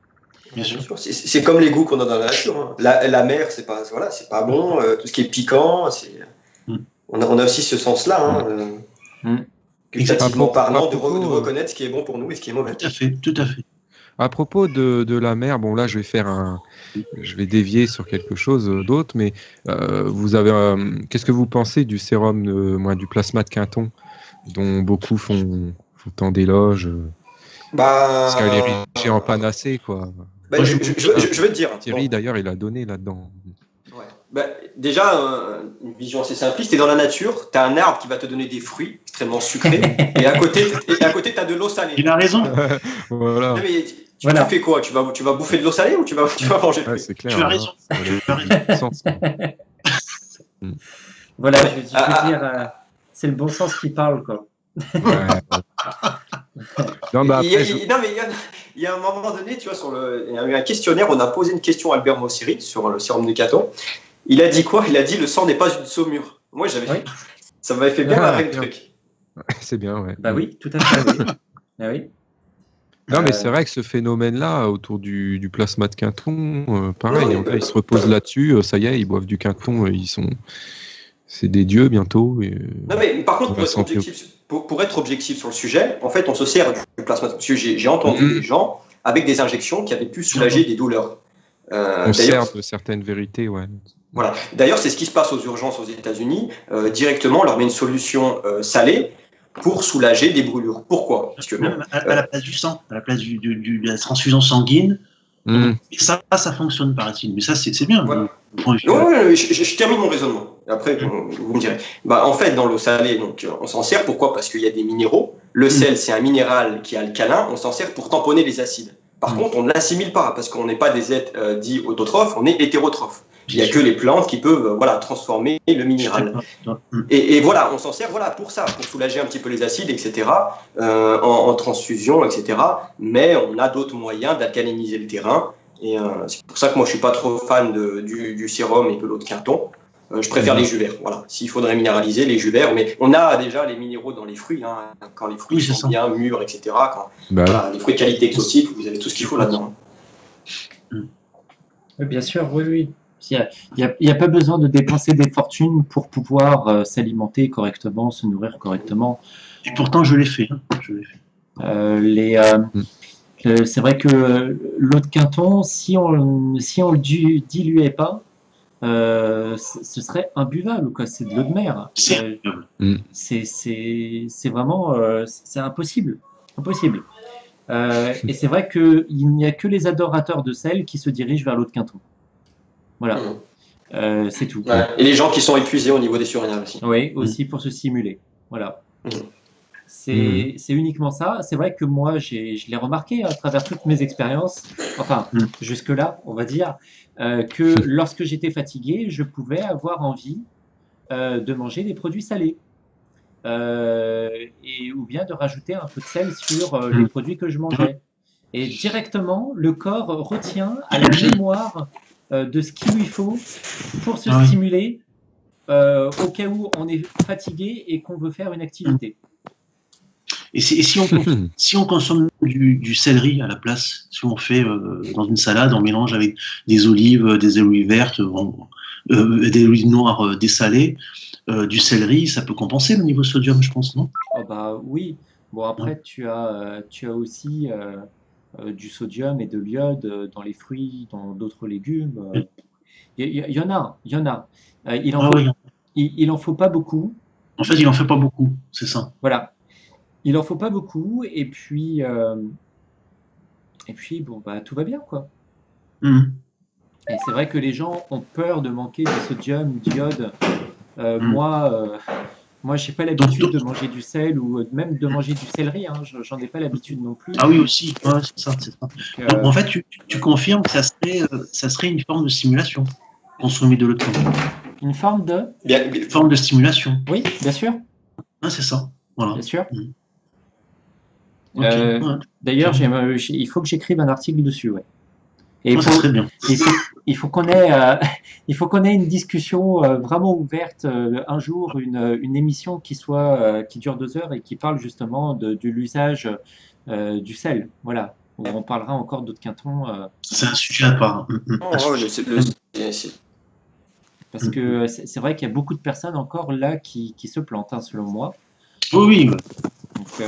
Bien sûr. C'est comme les goûts qu'on a dans la nature. Hein. La mer, c'est pas bon. Tout ce qui est piquant, on a aussi ce sens-là. Hein, gustativement parlant, de reconnaître ce qui est bon pour nous et ce qui est mauvais. Tout à fait, tout à fait. à propos de la mer, bon là je vais dévier sur quelque chose d'autre, mais vous avez, qu'est-ce que vous pensez du sérum, du plasma de Quinton, dont beaucoup font tant d'éloges, parce qu'elle est riche en panacée, quoi. Je vais te dire. Thierry, d'ailleurs, il a donné là-dedans. Ouais. Déjà, une vision assez simpliste. Tu es dans la nature, tu as un arbre qui va te donner des fruits extrêmement sucrés, et à côté, tu as de l'eau salée. Il a raison. Voilà. Non, mais tu fais quoi? Tu vas bouffer de l'eau salée ou tu vas manger de fruits? C'est clair. Tu as raison. Voilà, je veux dire, c'est le bon sens qui parle, quoi. Non, bah, après, il y a un moment donné, tu vois, il y a eu un questionnaire, on a posé une question à Albert Mosseri sur le sérum de Quinton. Il a dit quoi? Il a dit le sang n'est pas une saumure. Moi, ça m'avait fait bien marrer le truc. C'est bien, ouais. Bah oui, tout à fait. Oui. Ah oui. Non, mais c'est vrai que ce phénomène-là, autour du plasma de Quinton, pareil, ils se reposent là-dessus, ça y est, ils boivent du Quinton, c'est des dieux bientôt. Non, mais par contre, pour être objectif sur le sujet, en fait, on se sert du plasma. Parce que j'ai entendu des gens avec des injections qui avaient pu soulager des douleurs. On sert de certaines vérités, ouais. Voilà. D'ailleurs, c'est ce qui se passe aux urgences aux États-Unis. Directement, on leur met une solution salée pour soulager des brûlures. Pourquoi? Parce que, même à la place du sang, à la place de la transfusion sanguine. Et ça fonctionne, paraît-il. Mais ça, c'est bien. Voilà. Je termine mon raisonnement. Après, vous me direz. En fait, dans l'eau salée, donc, on s'en sert. Pourquoi? Parce qu'il y a des minéraux. Le sel, c'est un minéral qui est alcalin. On s'en sert pour tamponner les acides. Par contre, on ne l'assimile pas parce qu'on n'est pas des êtres dits autotrophes, on est hétérotrophes. Il n'y a que les plantes qui peuvent transformer le minéral. Et voilà, on s'en sert pour ça, pour soulager un petit peu les acides, etc., en transfusion, etc. Mais on a d'autres moyens d'alcaliniser le terrain. Et c'est pour ça que moi, je ne suis pas trop fan du sérum et de l'eau de Quinton. Je préfère les jus verts. Voilà. S'il faudrait minéraliser, les jus verts. Mais on a déjà les minéraux dans les fruits. Hein, quand les fruits sont bien mûrs, etc. Les fruits de qualité exotique, vous avez tout ce qu'il faut là-dedans. Bien sûr, oui. Il n'y a pas besoin de dépenser des fortunes pour pouvoir s'alimenter correctement, se nourrir correctement. Et pourtant, je l'ai fait. C'est vrai que l'eau de Quinton, si on le diluait pas, ce serait imbuvable, quoi. C'est de l'eau de mer. C'est vraiment c'est impossible. Et c'est vrai qu'il n'y a que les adorateurs de sel qui se dirigent vers l'eau de Quinton. Voilà, c'est tout. Ouais. Et les gens qui sont épuisés au niveau des surrénals aussi. Oui, aussi pour se stimuler. Voilà. C'est uniquement ça. C'est vrai que moi, je l'ai remarqué à travers toutes mes expériences, enfin, jusque-là, on va dire, que lorsque j'étais fatigué, je pouvais avoir envie de manger des produits salés. Ou bien de rajouter un peu de sel sur les produits que je mangeais. Et directement, le corps retient à la mémoire de ce qu'il lui faut pour se stimuler au cas où on est fatigué et qu'on veut faire une activité. Et si on consomme du céleri à la place, si on fait dans une salade, on mélange avec des olives vertes, des olives noires dessalées, du céleri, ça peut compenser le niveau sodium, je pense, non? Oh bah oui. Bon, après, tu as aussi du sodium et de l'iode dans les fruits, dans d'autres légumes. Il y en a. Il en faut pas beaucoup. En fait, il en fait pas beaucoup, c'est ça. Voilà. Il en faut pas beaucoup, et puis bon, bah, tout va bien, quoi. Et c'est vrai que les gens ont peur de manquer de sodium, d'iode. Moi, j'ai pas l'habitude de manger du sel ou même de manger du céleri. Hein. J'en ai pas l'habitude non plus. Ah oui, aussi. Ouais, c'est ça. Donc, en fait, tu confirmes que ça serait une forme de stimulation, consommer de l'eau de camp. Une forme de Une forme de stimulation. Oui, bien sûr. Ah, c'est ça. Voilà. Bien sûr. Okay. D'ailleurs, il faut que j'écrive un article dessus. Ouais. Et ça serait bien. Il faut qu'on ait une discussion vraiment ouverte un jour, une émission qui dure 2 heures et qui parle justement de l'usage du sel. Voilà. Où on parlera encore d'autres quintons. C'est un sujet à part. Parce que c'est vrai qu'il y a beaucoup de personnes encore là qui se plantent, hein, selon moi. Oui. Donc,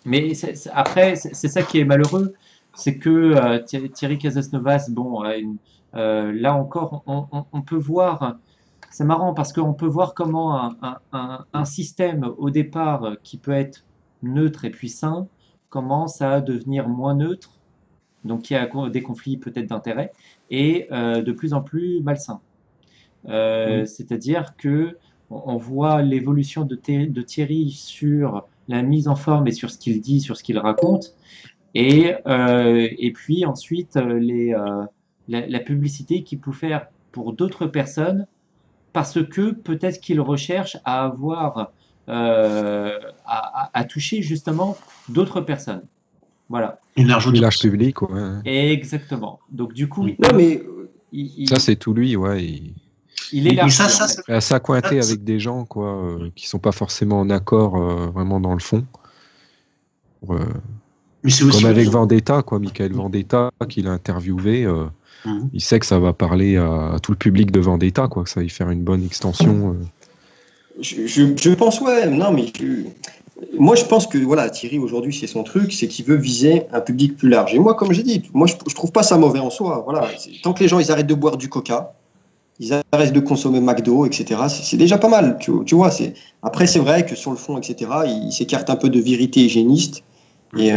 mais après, c'est ça qui est malheureux, c'est que Thierry Casasnovas, bon, là encore, on peut voir, c'est marrant parce qu'on peut voir comment un système au départ qui peut être neutre et puissant commence à devenir moins neutre, donc il y a des conflits peut-être d'intérêts, et de plus en plus malsain. C'est-à-dire que on voit l'évolution de Thierry sur la mise en forme et sur ce qu'il dit, sur ce qu'il raconte, et puis ensuite la publicité qu'il peut faire pour d'autres personnes, parce que peut-être qu'il recherche à avoir à toucher justement d'autres personnes. Voilà. Une large public, ouais. Exactement. Donc du coup, non, mais ça c'est tout lui, ouais. Il est là. Ça cointé avec des gens quoi, qui sont pas forcément en accord vraiment dans le fond. Mais c'est aussi comme avec Vendetta, quoi, Michael Vendetta, qu'il a interviewé. Il sait que ça va parler à tout le public de Vendetta, quoi, que ça va y faire une bonne extension. Je pense, ouais. Non, mais moi, je pense que voilà, Thierry aujourd'hui, c'est son truc, c'est qu'il veut viser un public plus large. Et moi, comme j'ai dit, moi, je trouve pas ça mauvais en soi. Voilà, tant que les gens ils arrêtent de boire du Coca, ils arrêtent de consommer McDo, etc. C'est déjà pas mal, tu vois. Après, c'est vrai que sur le fond, etc., il s'écarte un peu de vérité hygiéniste et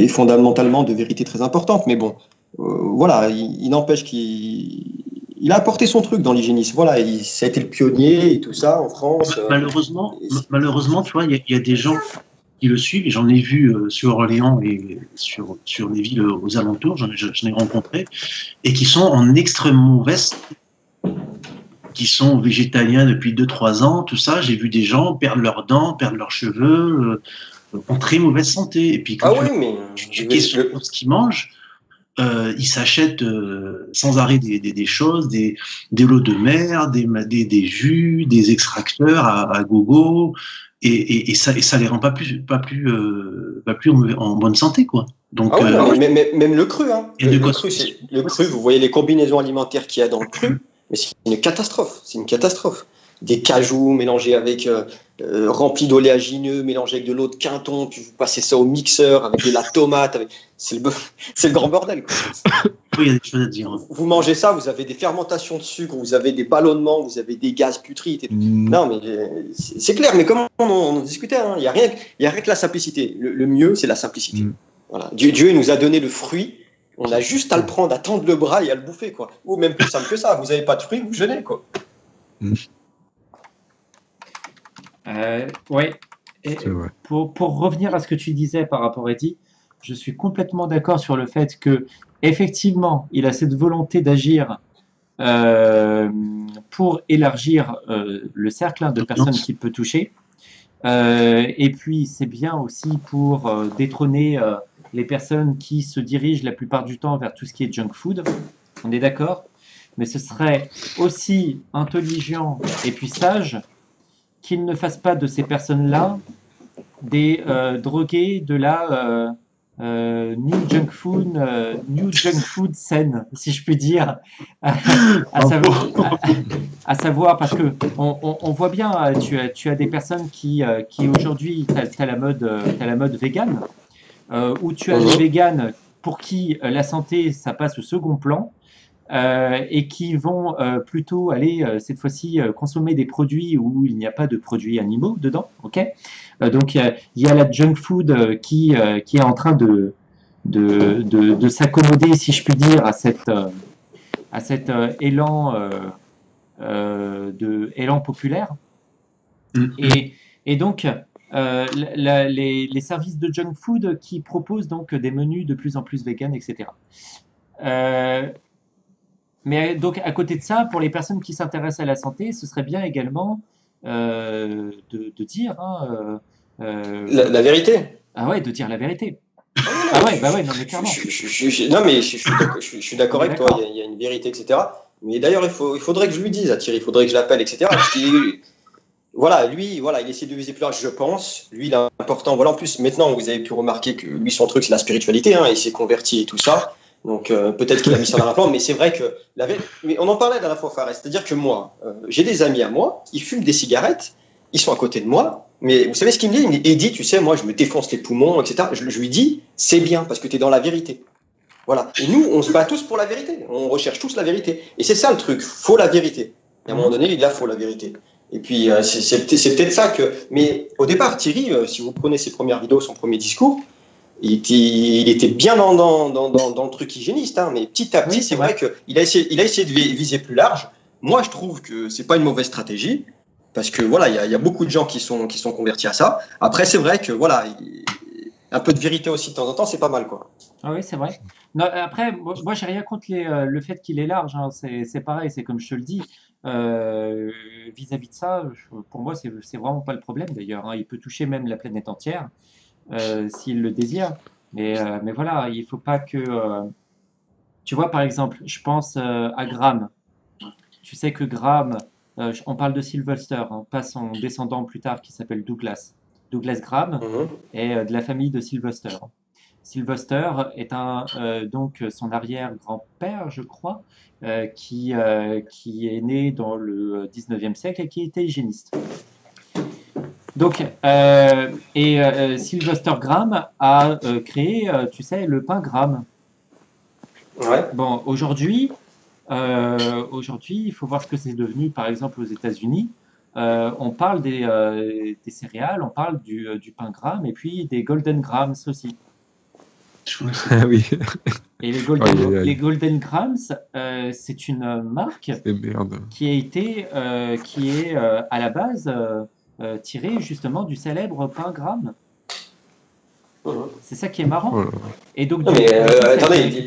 fondamentalement de vérité très importante. Mais bon, voilà, il n'empêche qu'il a apporté son truc dans l'hygiénisme. Voilà, ça a été le pionnier et tout ça en France. Malheureusement, tu vois, il y a des gens qui le suivent, et j'en ai vu sur Orléans et sur les villes aux alentours, j'en ai rencontré, et qui sont en extrême mauvaise, qui sont végétaliens depuis 2-3 ans, tout ça. J'ai vu des gens perdre leurs dents, perdre leurs cheveux, en très mauvaise santé. Et puis quand tu questionnes ce qu'ils mangent, ils s'achètent sans arrêt des choses, des lots de mer, des jus, des extracteurs à gogo, et ça les rend pas plus en bonne santé, quoi. Donc, même le cru, hein. Le cru, vous voyez les combinaisons alimentaires qu'il y a dans le cru, mais c'est une catastrophe. C'est une catastrophe. Des cajous mélangés avec remplis d'oléagineux, mélangés avec de l'eau de Quinton, puis vous passez ça au mixeur avec de la tomate, c'est le grand bordel, quoi. Oui, il y a des choses à dire. Vous mangez ça, vous avez des fermentations de sucre, vous avez des ballonnements, vous avez des gaz putrides. Non, mais c'est clair, mais comme on discutait, hein, il y a rien que la simplicité. Le mieux, c'est la simplicité. Voilà. Dieu nous a donné le fruit, on a juste à le prendre, à tendre le bras et à le bouffer, quoi. Ou même plus simple que ça, vous n'avez pas de fruit, vous jeûnez, quoi. Ouais. Et C'est vrai. pour revenir à ce que tu disais par rapport à Eddie, je suis complètement d'accord sur le fait que effectivement, il a cette volonté d'agir euh, pour élargir le cercle de personnes qu'il peut toucher. Et puis, c'est bien aussi pour détrôner les personnes qui se dirigent la plupart du temps vers tout ce qui est junk food. On est d'accord? Mais ce serait aussi intelligent et puis sage qu'il ne fasse pas de ces personnes-là des drogués de la new junk food scène, si je puis dire, à savoir, à savoir parce que on voit bien, tu as des personnes qui aujourd'hui, tu as la mode vegan, où tu as les véganes pour qui la santé, ça passe au second plan, et qui vont plutôt aller cette fois-ci consommer des produits où il n'y a pas de produits animaux dedans, ok? Donc il y a la junk food qui est en train de s'accommoder, si je puis dire, à cet élan populaire. Et donc les services de junk food qui proposent donc des menus de plus en plus véganes, etc. Mais donc, à côté de ça, pour les personnes qui s'intéressent à la santé, ce serait bien également de dire La vérité. Ah ouais, de dire la vérité. Ah ouais, bah ouais, non mais clairement. Non mais je suis d'accord avec toi, il y a une vérité, etc. Mais d'ailleurs, il faudrait que je lui dise à Thierry, il faudrait que je l'appelle, etc. Parce qu'il, voilà, lui, voilà, il essaie de viser plus large, je pense. Lui, il est important. Voilà, en plus, maintenant, vous avez pu remarquer que lui, son truc, c'est la spiritualité, hein, il s'est converti et tout ça. Donc peut-être qu'il a mis ça dans un plan, mais c'est vrai que mais on en parlait la dernière fois, Fares. C'est-à-dire que moi, j'ai des amis à moi, ils fument des cigarettes, ils sont à côté de moi, mais vous savez ce qu'il me dit? Il me dit, Eddie, tu sais, moi, je me défonce les poumons, etc. Je lui dis, c'est bien parce que tu es dans la vérité. Voilà. Et nous, on se bat tous pour la vérité. On recherche tous la vérité. Et c'est ça le truc. Faut la vérité. Et à un moment donné, il faut la vérité. Et puis c'est peut-être ça que. Mais au départ, Thierry, si vous prenez ses premières vidéos, son premier discours. Il était bien dans le truc hygiéniste, hein, mais petit à petit, oui, c'est vrai qu'il a essayé de viser plus large. Moi, je trouve que c'est pas une mauvaise stratégie, parce que voilà, il y a beaucoup de gens qui sont convertis à ça. Après, c'est vrai que voilà, un peu de vérité aussi de temps en temps, c'est pas mal, quoi. Ah oui, c'est vrai. Non, après, moi, j'ai rien contre le fait qu'il est large. Hein, c'est pareil, c'est comme je te le dis. Vis-à-vis de ça, pour moi, c'est vraiment pas le problème d'ailleurs. Hein, il peut toucher même la planète entière. S'il le désire. Mais voilà, il faut pas que... tu vois, par exemple, je pense à Graham. Tu sais que Graham, on parle de Sylvester, hein, pas son descendant plus tard qui s'appelle Douglas. Douglas Graham est de la famille de Sylvester. Sylvester est donc son arrière-grand-père, je crois, qui est né dans le 19e siècle et qui était hygiéniste. Donc, Sylvester Graham a créé, tu sais, le pain Graham. Ouais. Bon, aujourd'hui, il faut voir ce que c'est devenu, par exemple, aux États-Unis. On parle des céréales, on parle du pain Graham et puis des Golden Grahams aussi. Oui. Et les Golden Grahams, c'est une marque qui est à la base tiré justement du célèbre pain Graham. C'est ça qui est marrant. Et donc, attendez,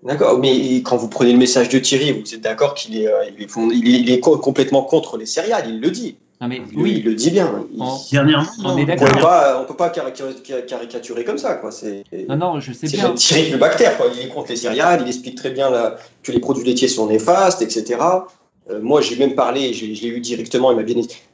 d'accord, mais quand vous prenez le message de Thierry, vous êtes d'accord qu'il est complètement contre les céréales, il le dit. Non mais il le dit bien. Dernièrement, on est d'accord. On peut pas caricaturer comme ça, quoi. Non, je sais bien. C'est Thierry le bactère, quoi. Il est contre les céréales, il explique très bien que les produits laitiers sont néfastes, etc. Moi, j'ai même parlé, je l'ai eu directement,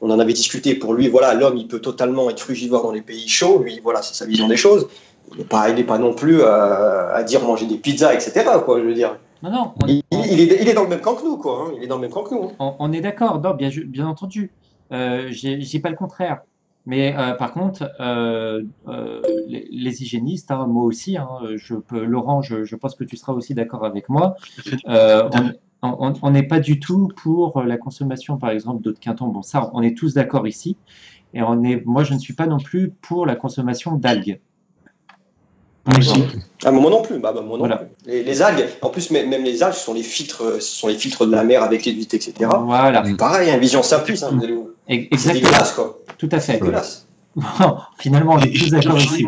on en avait discuté. Pour lui, voilà, l'homme, il peut totalement être frugivore dans les pays chauds. Lui, voilà, c'est sa vision des choses. Il n'est pas non plus à dire manger des pizzas, etc. Quoi, je veux dire. Non. Il est dans le même camp que nous, quoi. Hein. Il est dans le même camp que nous. Hein. On est d'accord, bien entendu. Je dis pas le contraire. Mais par contre, les hygiénistes, hein, moi aussi, hein, Laurent, je pense que tu seras aussi d'accord avec moi. On n'est pas du tout pour la consommation, par exemple, d'eau de Quinton. Bon, ça, on est tous d'accord ici. Et moi, je ne suis pas non plus pour la consommation d'algues. Moi aussi. Ah, moi non plus. Moi non Voilà. plus. Les algues, en plus, même les algues, ce sont les filtres de la mer avec les huîtres, etc. Voilà. Pareil, vision simpliste. Hein, c'est Exactement. dégueulasse, quoi. Tout à C'est fait. dégueulasse. Bon, finalement, on est tous d'accord J'en ici.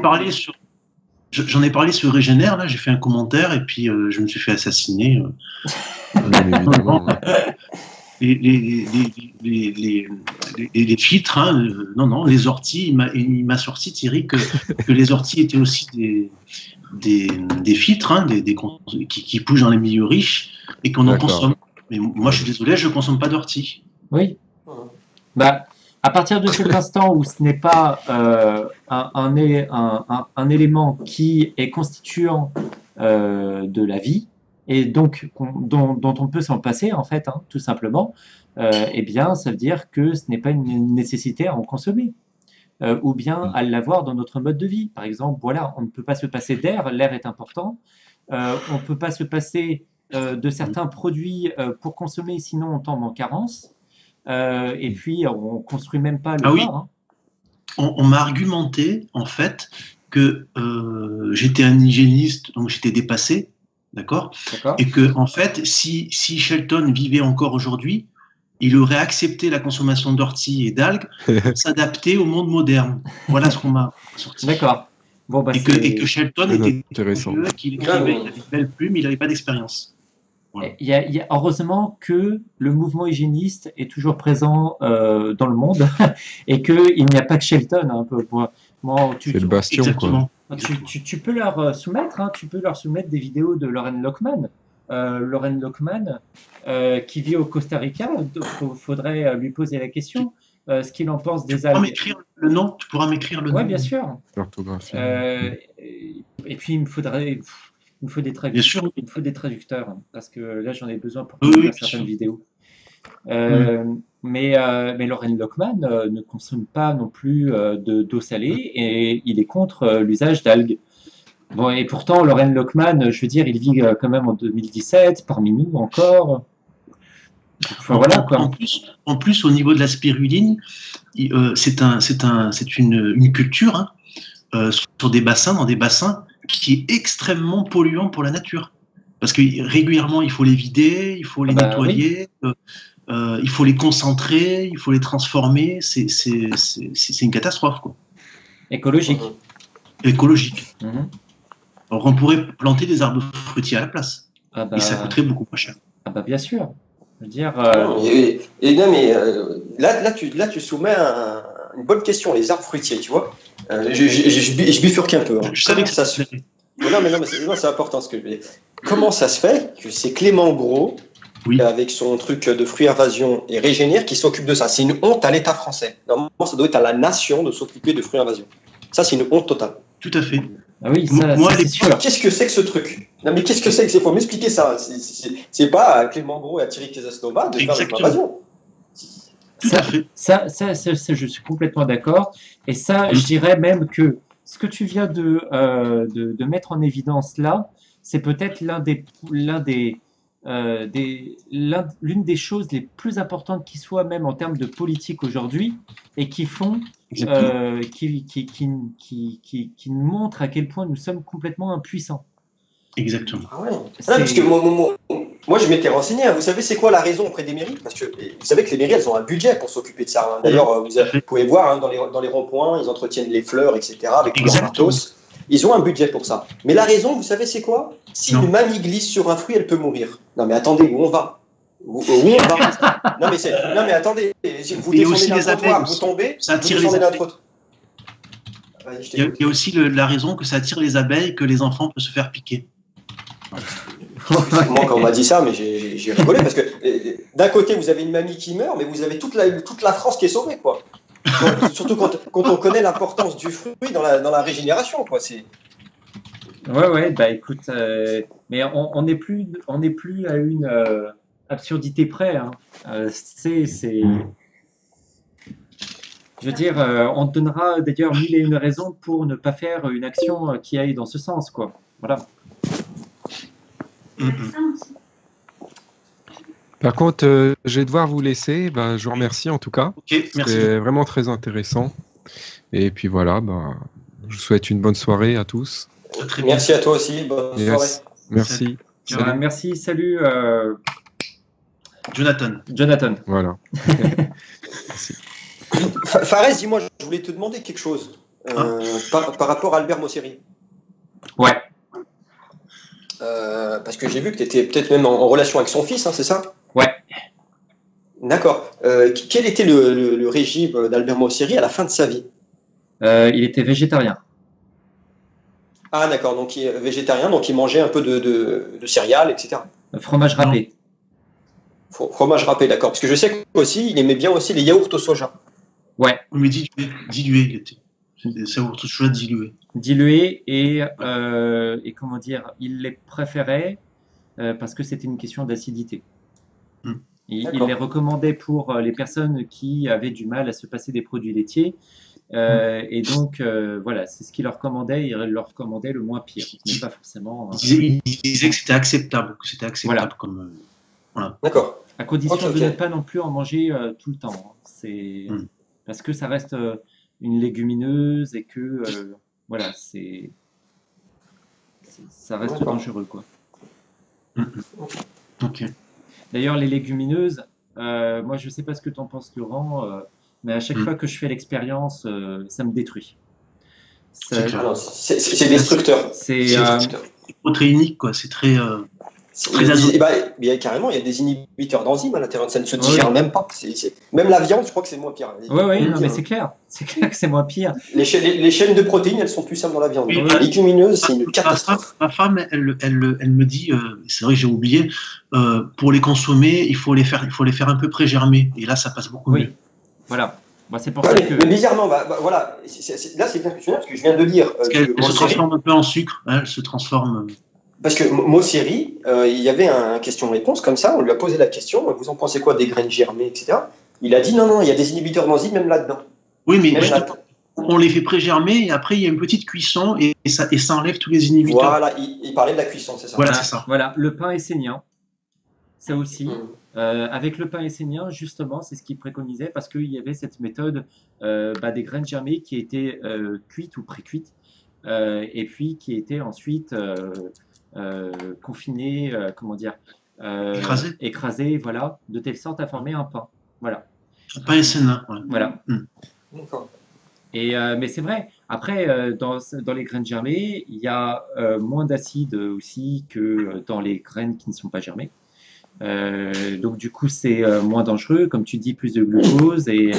ai parlé sur Régénère, là, j'ai fait un commentaire et puis je me suis fait assassiner. Bien évidemment. Les filtres, hein, non, les orties, il m'a sorti, Thierry, que les orties étaient aussi des filtres, hein, qui poussent dans les milieux riches et qu'on en D'accord. consomme. Mais moi, je suis désolé, je ne consomme pas d'orties. Oui. Bah, à partir de cet instant où ce n'est pas un élément qui est constituant de la vie, et donc dont on peut s'en passer, en fait, hein, tout simplement, eh bien, ça veut dire que ce n'est pas une nécessité à en consommer. Ou bien à l'avoir dans notre mode de vie. Par exemple, voilà, on ne peut pas se passer d'air, l'air est important. On ne peut pas se passer de certains produits pour consommer, sinon on tombe en carence. Et puis, on ne construit même pas le Ah oui. corps. Hein. On m'a argumenté, en fait, que j'étais un hygiéniste, donc j'étais dépassé, d'accord ? Et que, en fait, si Shelton vivait encore aujourd'hui, il aurait accepté la consommation d'orties et d'algues pour s'adapter au monde moderne. Voilà ce qu'on m'a sorti. D'accord. Bon, bah, et que Shelton était intéressant. vieux, qu'il écrivait, il avait de belles plumes, il n'avait pas d'expérience. Voilà. Il y a heureusement que le mouvement hygiéniste est toujours présent dans le monde et qu'il n'y a pas que Shelton. Hein, c'est le bastion, exactement. quoi. Tu peux leur soumettre, hein, des vidéos de Loren Lockman. Loren Lockman, qui vit au Costa Rica, il faudrait lui poser la question, ce qu'il en pense des algues. Tu pourras m'écrire le nom. Oui, bien sûr. L'orthographie. Et puis, il me faut des traducteurs. Bien sûr. Il me faut des traducteurs, parce que là, j'en ai besoin pour faire certaines vidéos. Mais Loren Lockman ne consomme pas non plus d'eau salée et il est contre l'usage d'algues. Bon, et pourtant, Loren Lockman, je veux dire, il vit quand même en 2017, parmi nous encore. Enfin, voilà, quoi. En plus, au niveau de la spiruline, c'est une culture dans des bassins, qui est extrêmement polluant pour la nature. Parce que régulièrement, il faut les vider, il faut les nettoyer, il faut les concentrer, il faut les transformer. C'est une catastrophe, quoi. Écologique. Alors, on pourrait planter des arbres fruitiers à la place. Et ça coûterait beaucoup moins cher. Ah bah bien sûr. Je veux dire. Là, tu soumets une bonne question, les arbres fruitiers, tu vois. Je bifurque un peu. Hein. Je savais que ça se fait. Non, mais c'est important ce que je veux dire. Comment ça se fait que c'est Clément Gros, avec son truc de fruits invasion et Régénère, qui s'occupe de ça? C'est une honte à l'État français. Normalement, ça doit être à la nation de s'occuper de fruits invasion. Ça, c'est une honte totale. Tout à fait. Ah oui, ça c'est sûr. Qu'est-ce que c'est que ce truc? Non, mais qu'est-ce que c'est que c'est? Faut m'expliquer ça. C'est pas à Clément Gros et à Thierry Casasnova de faire une invasion. Tout à fait. Ça, je suis complètement d'accord. Et ça, je dirais même que ce que tu viens de mettre en évidence là, c'est peut-être l'une des choses les plus importantes qui soit même en termes de politique aujourd'hui et qui font qui nous montre à quel point nous sommes complètement impuissants. Exactement. Ah ouais. Parce que moi, je m'étais renseigné. Vous savez, c'est quoi la raison auprès des mairies? Parce que vous savez que les mairies, elles ont un budget pour s'occuper de ça. Hein. D'ailleurs, vous pouvez voir hein, dans les ronds-points, ils entretiennent les fleurs, etc. Avec leur matos. Ils ont un budget pour ça. Mais la raison, vous savez, c'est quoi? Si une mamie glisse sur un fruit, elle peut mourir. Non, mais attendez, où on va? Où on va? Non, mais attendez. Vous descendez d'un trottoir, vous tombez, ça attire vous descendez d'un trottoir. Il y a aussi la raison que ça attire les abeilles, que les enfants peuvent se faire piquer. Moi, quand on m'a dit ça, mais j'ai rigolé parce que d'un côté, vous avez une mamie qui meurt, mais vous avez toute la France qui est sauvée, quoi. Donc, surtout quand on connaît l'importance du fruit dans la régénération, quoi. Ouais, bah écoute, mais on n'est plus à une absurdité près. Hein. Je veux dire, on te donnera d'ailleurs 1001 raisons pour ne pas faire une action qui aille dans ce sens, quoi. Voilà. Par contre, je vais devoir vous laisser. Je vous remercie en tout cas. Okay, merci. C'était vraiment très intéressant. Et puis voilà, je vous souhaite une bonne soirée à tous. Très bien. Merci à toi aussi. Bonne soirée. Merci. Salut. Merci, salut Jonathan. Voilà. Fares, dis-moi, je voulais te demander quelque chose par rapport à Albert Mosseri. Ouais. Parce que j'ai vu que tu étais peut-être même en relation avec son fils, hein, c'est ça? Ouais. D'accord. Quel était le régime d'Albert Mosseri à la fin de sa vie? Il était végétarien. Ah d'accord, donc il est végétarien, donc il mangeait un peu de céréales, etc. Fromage râpé. Fromage râpé, d'accord. Parce que je sais qu'aussi, il aimait bien aussi les yaourts au soja. Ouais. Mais dilué, il était. C'est yaourt au soja dilué. Dilué et comment dire, il les préférait parce que c'était une question d'acidité. Il les recommandait pour les personnes qui avaient du mal à se passer des produits laitiers. Et donc, voilà, c'est ce qu'il leur recommandait. Il leur recommandait le moins pire, mais pas forcément. Il disait que c'était acceptable, Voilà. comme. Voilà. D'accord. À condition de ne pas non plus en manger tout le temps. Hein. C'est parce que ça reste une légumineuse et que voilà, ça reste dangereux, quoi. Ok. D'ailleurs, les légumineuses, moi, je sais pas ce que tu en penses, Laurent. Mais à chaque fois que je fais l'expérience, ça me détruit. C'est destructeur. C'est protéinique, quoi. C'est très. Carrément, il y a des inhibiteurs d'enzymes à l'intérieur. Ça ne se digère même pas. Même la viande, je crois que c'est moins pire. Oui, non, mais c'est clair. C'est clair que c'est moins pire. Les chaînes de protéines, elles sont plus simples dans la viande. Les légumineuses, c'est une catastrophe. Ma femme, elle me dit, c'est vrai que j'ai oublié, pour les consommer, il faut les faire un peu pré-germer. Et là, ça passe beaucoup mieux. Voilà. C'est pour ça que. Mais bizarrement, voilà. Là, c'est bien ce que tu viens, parce que je viens de lire. Parce qu'elle se transforme un peu en sucre. Hein, elle se transforme. Parce que Mosseri, il y avait un question-réponse comme ça. On lui a posé la question. Vous en pensez quoi des graines germées, etc. Il a dit non, il y a des inhibiteurs d'enzymes même là-dedans. Oui, mais on les fait pré-germer et après il y a une petite cuisson et ça enlève tous les inhibiteurs. Voilà, il parlait de la cuisson, c'est ça. Voilà, c'est ça. Voilà, le pain essénien, ça aussi. Avec le pain essénien, justement, c'est ce qu'il préconisait parce qu'il y avait cette méthode des graines germées qui étaient cuites ou pré-cuites et puis qui étaient ensuite confinées, écrasées, voilà, de telle sorte à former un pain. Voilà. Un pain essénien. Ouais. Voilà. D'accord. Et, mais c'est vrai, après, dans les graines germées, il y a moins d'acide aussi que dans les graines qui ne sont pas germées. Donc du coup c'est moins dangereux, comme tu dis, plus de glucose et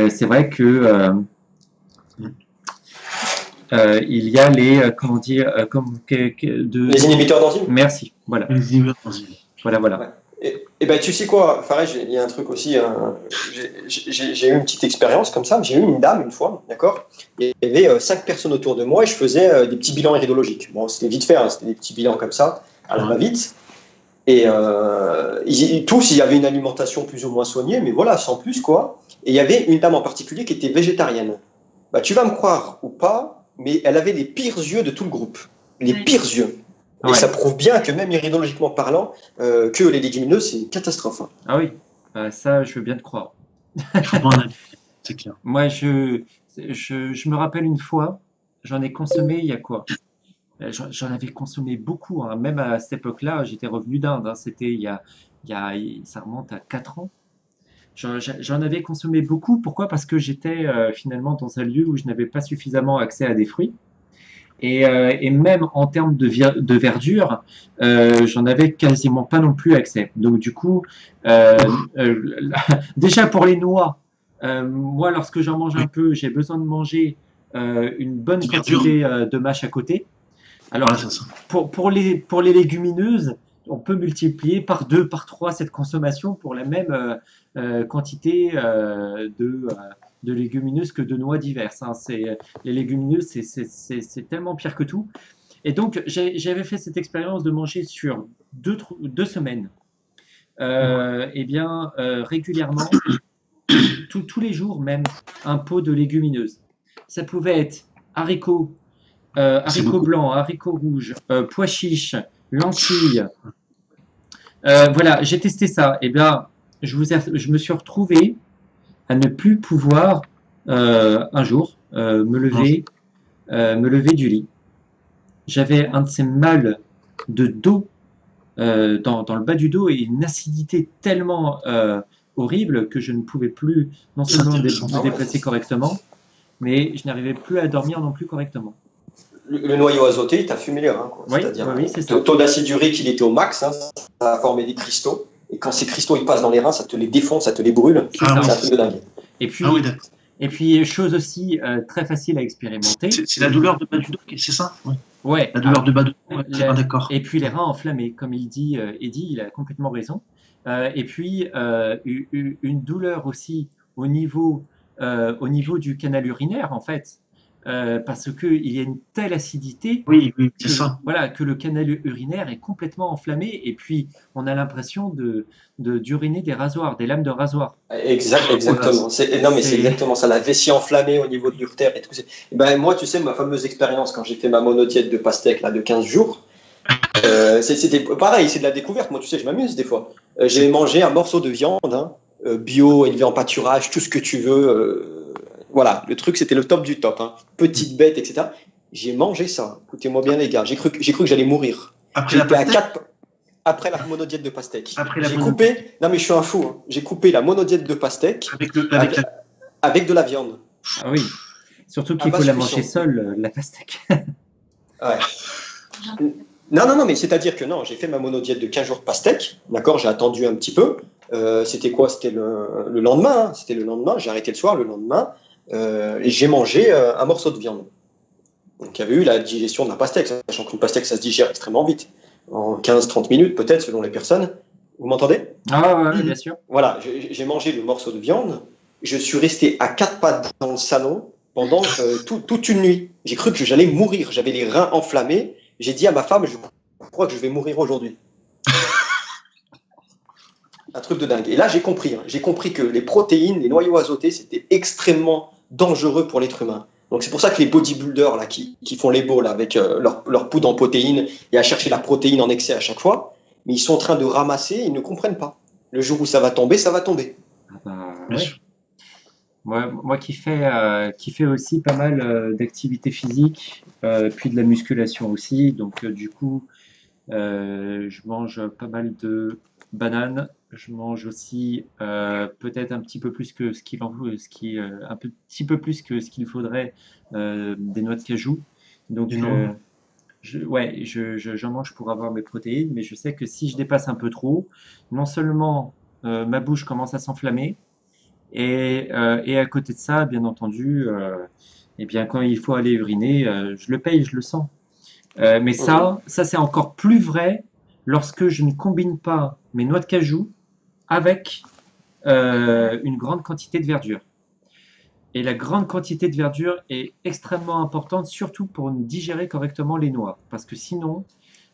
c'est vrai que il y a les les inhibiteurs d'enzymes. Merci, voilà. Les inhibiteurs d'enzymes. Voilà. Ouais. Et ben tu sais quoi, Fares, il y a un truc aussi. J'ai eu une petite expérience comme ça. J'ai eu une dame une fois, d'accord. Il y avait 5 personnes autour de moi et je faisais des petits bilans iridologiques. Bon, c'était vite fait, hein, c'était des petits bilans comme ça, à la va-vite. Et tous, il y avait une alimentation plus ou moins soignée, mais voilà, sans plus, quoi. Et il y avait une dame en particulier qui était végétarienne. Bah, tu vas me croire ou pas, mais elle avait les pires yeux de tout le groupe. Les pires yeux. Et ça prouve bien que même iridologiquement parlant, que les légumineuses, c'est une catastrophe. Hein. Ah oui, ça, je veux bien te croire. C'est clair. Moi, je me rappelle une fois, j'en ai consommé il y a quoi? J'en avais consommé beaucoup, hein. Même à cette époque-là, j'étais revenu d'Inde, hein. C'était ça remonte à 4 ans. J'en avais consommé beaucoup. Pourquoi? Parce que j'étais finalement dans un lieu où je n'avais pas suffisamment accès à des fruits. Et même en termes de verdure, j'en avais quasiment pas non plus accès. Donc du coup, déjà pour les noix, moi lorsque j'en mange un peu, j'ai besoin de manger une bonne quantité de mâche à côté. Alors, pour les légumineuses, on peut multiplier par 2, par 3 cette consommation pour la même quantité de légumineuses que de noix diverses. Hein. Les légumineuses, c'est tellement pire que tout. Et donc, j'avais fait cette expérience de manger sur 2 semaines, régulièrement, tous les jours même, un pot de légumineuses. Ça pouvait être haricots blancs, haricots rouges, pois chiches, lentilles. Voilà, j'ai testé ça. Et bien, je me suis retrouvé à ne plus pouvoir un jour me lever du lit. j'avais un de ces mal de dos dans le bas du dos et une acidité tellement horrible que je ne pouvais plus non seulement me déplacer correctement, mais je n'arrivais plus à dormir non plus correctement. Le noyau azoté, il t'a fumé les reins. Oui, c'est ça. Le taux d'acide urique, il était au max, hein, ça a formé des cristaux. Et quand ces cristaux ils passent dans les reins, ça te les défonce, ça te les brûle. C'est un truc de dingue. Et puis chose aussi très facile à expérimenter. C'est la douleur de bas du dos, c'est ça? Ouais. La douleur de bas du dos, d'accord. Et puis les reins enflammés, comme il dit, Eddy, il a complètement raison. Et puis une douleur aussi au niveau du canal urinaire, en fait. Parce qu'il y a une telle acidité que le canal urinaire est complètement enflammé et puis on a l'impression d'uriner des rasoirs, des lames de rasoir. Exactement. C'est exactement ça, la vessie enflammée au niveau de l'urtère et tout. Et ben, moi, tu sais, ma fameuse expérience quand j'ai fait ma monodiète de pastèque là, de 15 jours, c'était pareil, c'est de la découverte. Moi, tu sais, je m'amuse des fois. J'ai mangé un morceau de viande, bio, élevé en pâturage, tout ce que tu veux. Voilà, le truc, c'était le top du top. Petite bête, etc. J'ai mangé ça. Écoutez-moi bien, les gars. J'ai cru que j'allais mourir. Après la monodiète de pastèque. J'ai coupé. Non, mais je suis un fou. J'ai coupé la monodiète de pastèque avec de la viande. Ah oui. Surtout qu'il faut la manger seule, la pastèque. Ouais. Non, mais c'est-à-dire que j'ai fait ma monodiète de 15 jours de pastèque. D'accord, j'ai attendu un petit peu. C'était quoi? C'était le lendemain. C'était le lendemain. J'ai arrêté le soir, le lendemain. Et j'ai mangé un morceau de viande. Donc il y avait eu la digestion de la pastèque, sachant qu'une pastèque ça se digère extrêmement vite, en 15-30 minutes peut-être selon les personnes. Vous m'entendez? Ah oui, bien sûr. Voilà, j'ai mangé le morceau de viande, je suis resté à 4 pattes dans le salon pendant toute une nuit. J'ai cru que j'allais mourir, j'avais les reins enflammés, j'ai dit à ma femme, je crois que je vais mourir aujourd'hui. Un truc de dingue. Et là j'ai compris que les protéines, les noyaux azotés, c'était extrêmement dangereux pour l'être humain. Donc c'est pour ça que les bodybuilders là, qui font les beaux là, avec leur poudre en protéines et à chercher la protéine en excès à chaque fois, mais ils sont en train de ramasser, ils ne comprennent pas. Le jour où ça va tomber, ça va tomber. Moi qui fais aussi pas mal d'activités physiques, puis de la musculation aussi, donc du coup je mange pas mal de bananes. Je mange aussi peut-être un petit peu plus que ce qu'il faudrait des noix de cajou. Donc j'en mange pour avoir mes protéines, mais je sais que si je dépasse un peu trop, non seulement ma bouche commence à s'enflammer, et à côté de ça, bien entendu, quand il faut aller uriner, je le paye, je le sens. Mais ça c'est encore plus vrai lorsque je ne combine pas mes noix de cajou avec une grande quantité de verdure. Et la grande quantité de verdure est extrêmement importante, surtout pour digérer correctement les noix. Parce que sinon,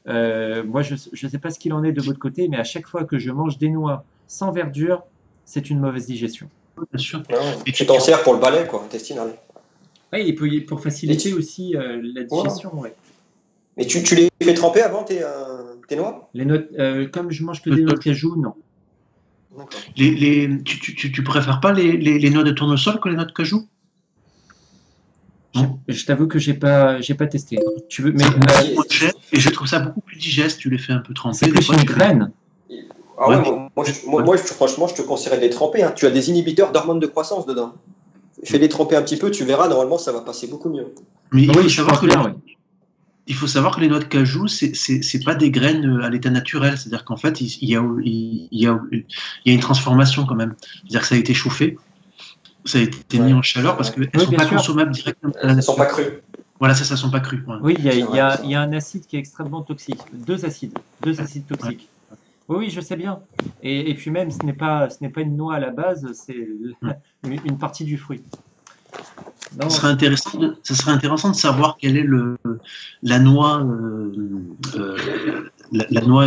moi je ne sais pas ce qu'il en est de votre côté, mais à chaque fois que je mange des noix sans verdure, c'est une mauvaise digestion. Bien sûr. Et tu t'en sers pour le balai, quoi, intestinal. Oui, et pour faciliter aussi la digestion. Ouais. Mais tu les fais tremper avant tes noix? Les noix, comme je mange que des noix de cajou, non. Tu préfères pas les noix de tournesol que les noix de cajou? Je t'avoue que j'ai pas testé. Tu veux, mais et je trouve ça beaucoup plus digeste. Tu les fais un peu tremper. C'est plus une graine. Ah ouais, moi, franchement, je te conseillerais de les tremper. Tu as des inhibiteurs d'hormones de croissance dedans. Fais-les tremper un petit peu, tu verras. Normalement, ça va passer beaucoup mieux. Mais il faut savoir que les noix de cajou, c'est pas des graines à l'état naturel. C'est-à-dire qu'en fait, il y a une transformation quand même. C'est-à-dire que ça a été chauffé, ça a été mis en chaleur parce qu'elles ne sont pas consommables directement. Elles ne sont pas crues. Voilà, ça ne sont pas crues. Ouais. Oui, il y a un acide qui est extrêmement toxique. Deux acides toxiques. Ouais. Oui, je sais bien. Et puis même, ce n'est pas une noix à la base, c'est une partie du fruit. Ce serait intéressant de savoir quelle est la noix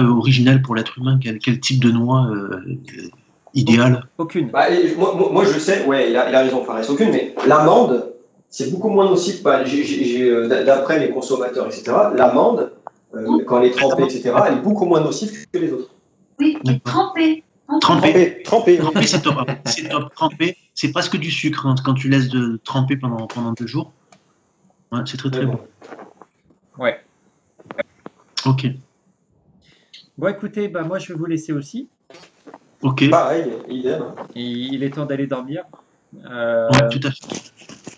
originale pour l'être humain, quel type de noix idéal. Aucune. Moi, je sais, ouais, il a raison, Fares, aucune, mais l'amande, c'est beaucoup moins nocif. D'après les consommateurs, etc., l'amande, quand elle est trempée, etc., elle est beaucoup moins nocive que les autres. Oui, trempée. Trempée, c'est top. C'est top. Trempé, c'est presque du sucre quand tu laisses tremper pendant 2 jours. Ouais, c'est très très bon. Ouais. Ok. Bon, écoutez, bah, moi, je vais vous laisser aussi. Ok. Pareil, idem. Il est temps d'aller dormir. Ouais, tout à fait.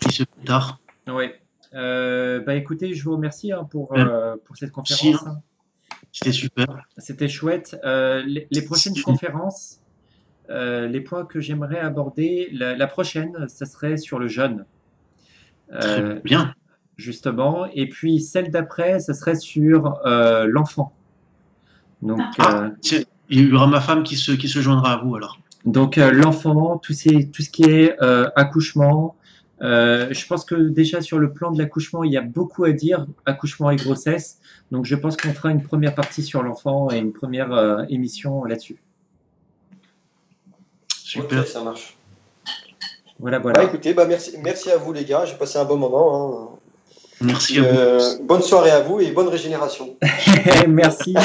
Il se fait tard. Ouais. Bah, écoutez, je vous remercie hein, pour cette Si, conférence. hein. C'était super. C'était chouette. Les prochaines conférences, les points que j'aimerais aborder, la prochaine, ça serait sur le jeûne. Très bien. Justement. Et puis celle d'après, ça serait sur l'enfant. Donc, il y aura ma femme qui se joindra à vous alors. Donc l'enfant, tout ce qui est accouchement. Je pense que déjà sur le plan de l'accouchement, il y a beaucoup à dire, accouchement et grossesse. Donc je pense qu'on fera une première partie sur l'enfant et une première émission là-dessus. Super. Ok, ça marche. Voilà. Bah, écoutez, merci à vous les gars, j'ai passé un bon moment. Hein. Merci à vous. Bonne soirée à vous et bonne régénération. Merci.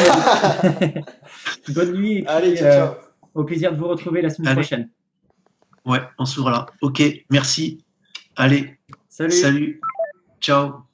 Bonne nuit. Et puis, allez, ciao. Au plaisir de vous retrouver la semaine prochaine. Ouais, on se verra là. Ok, merci. Allez. Salut. Salut. Ciao.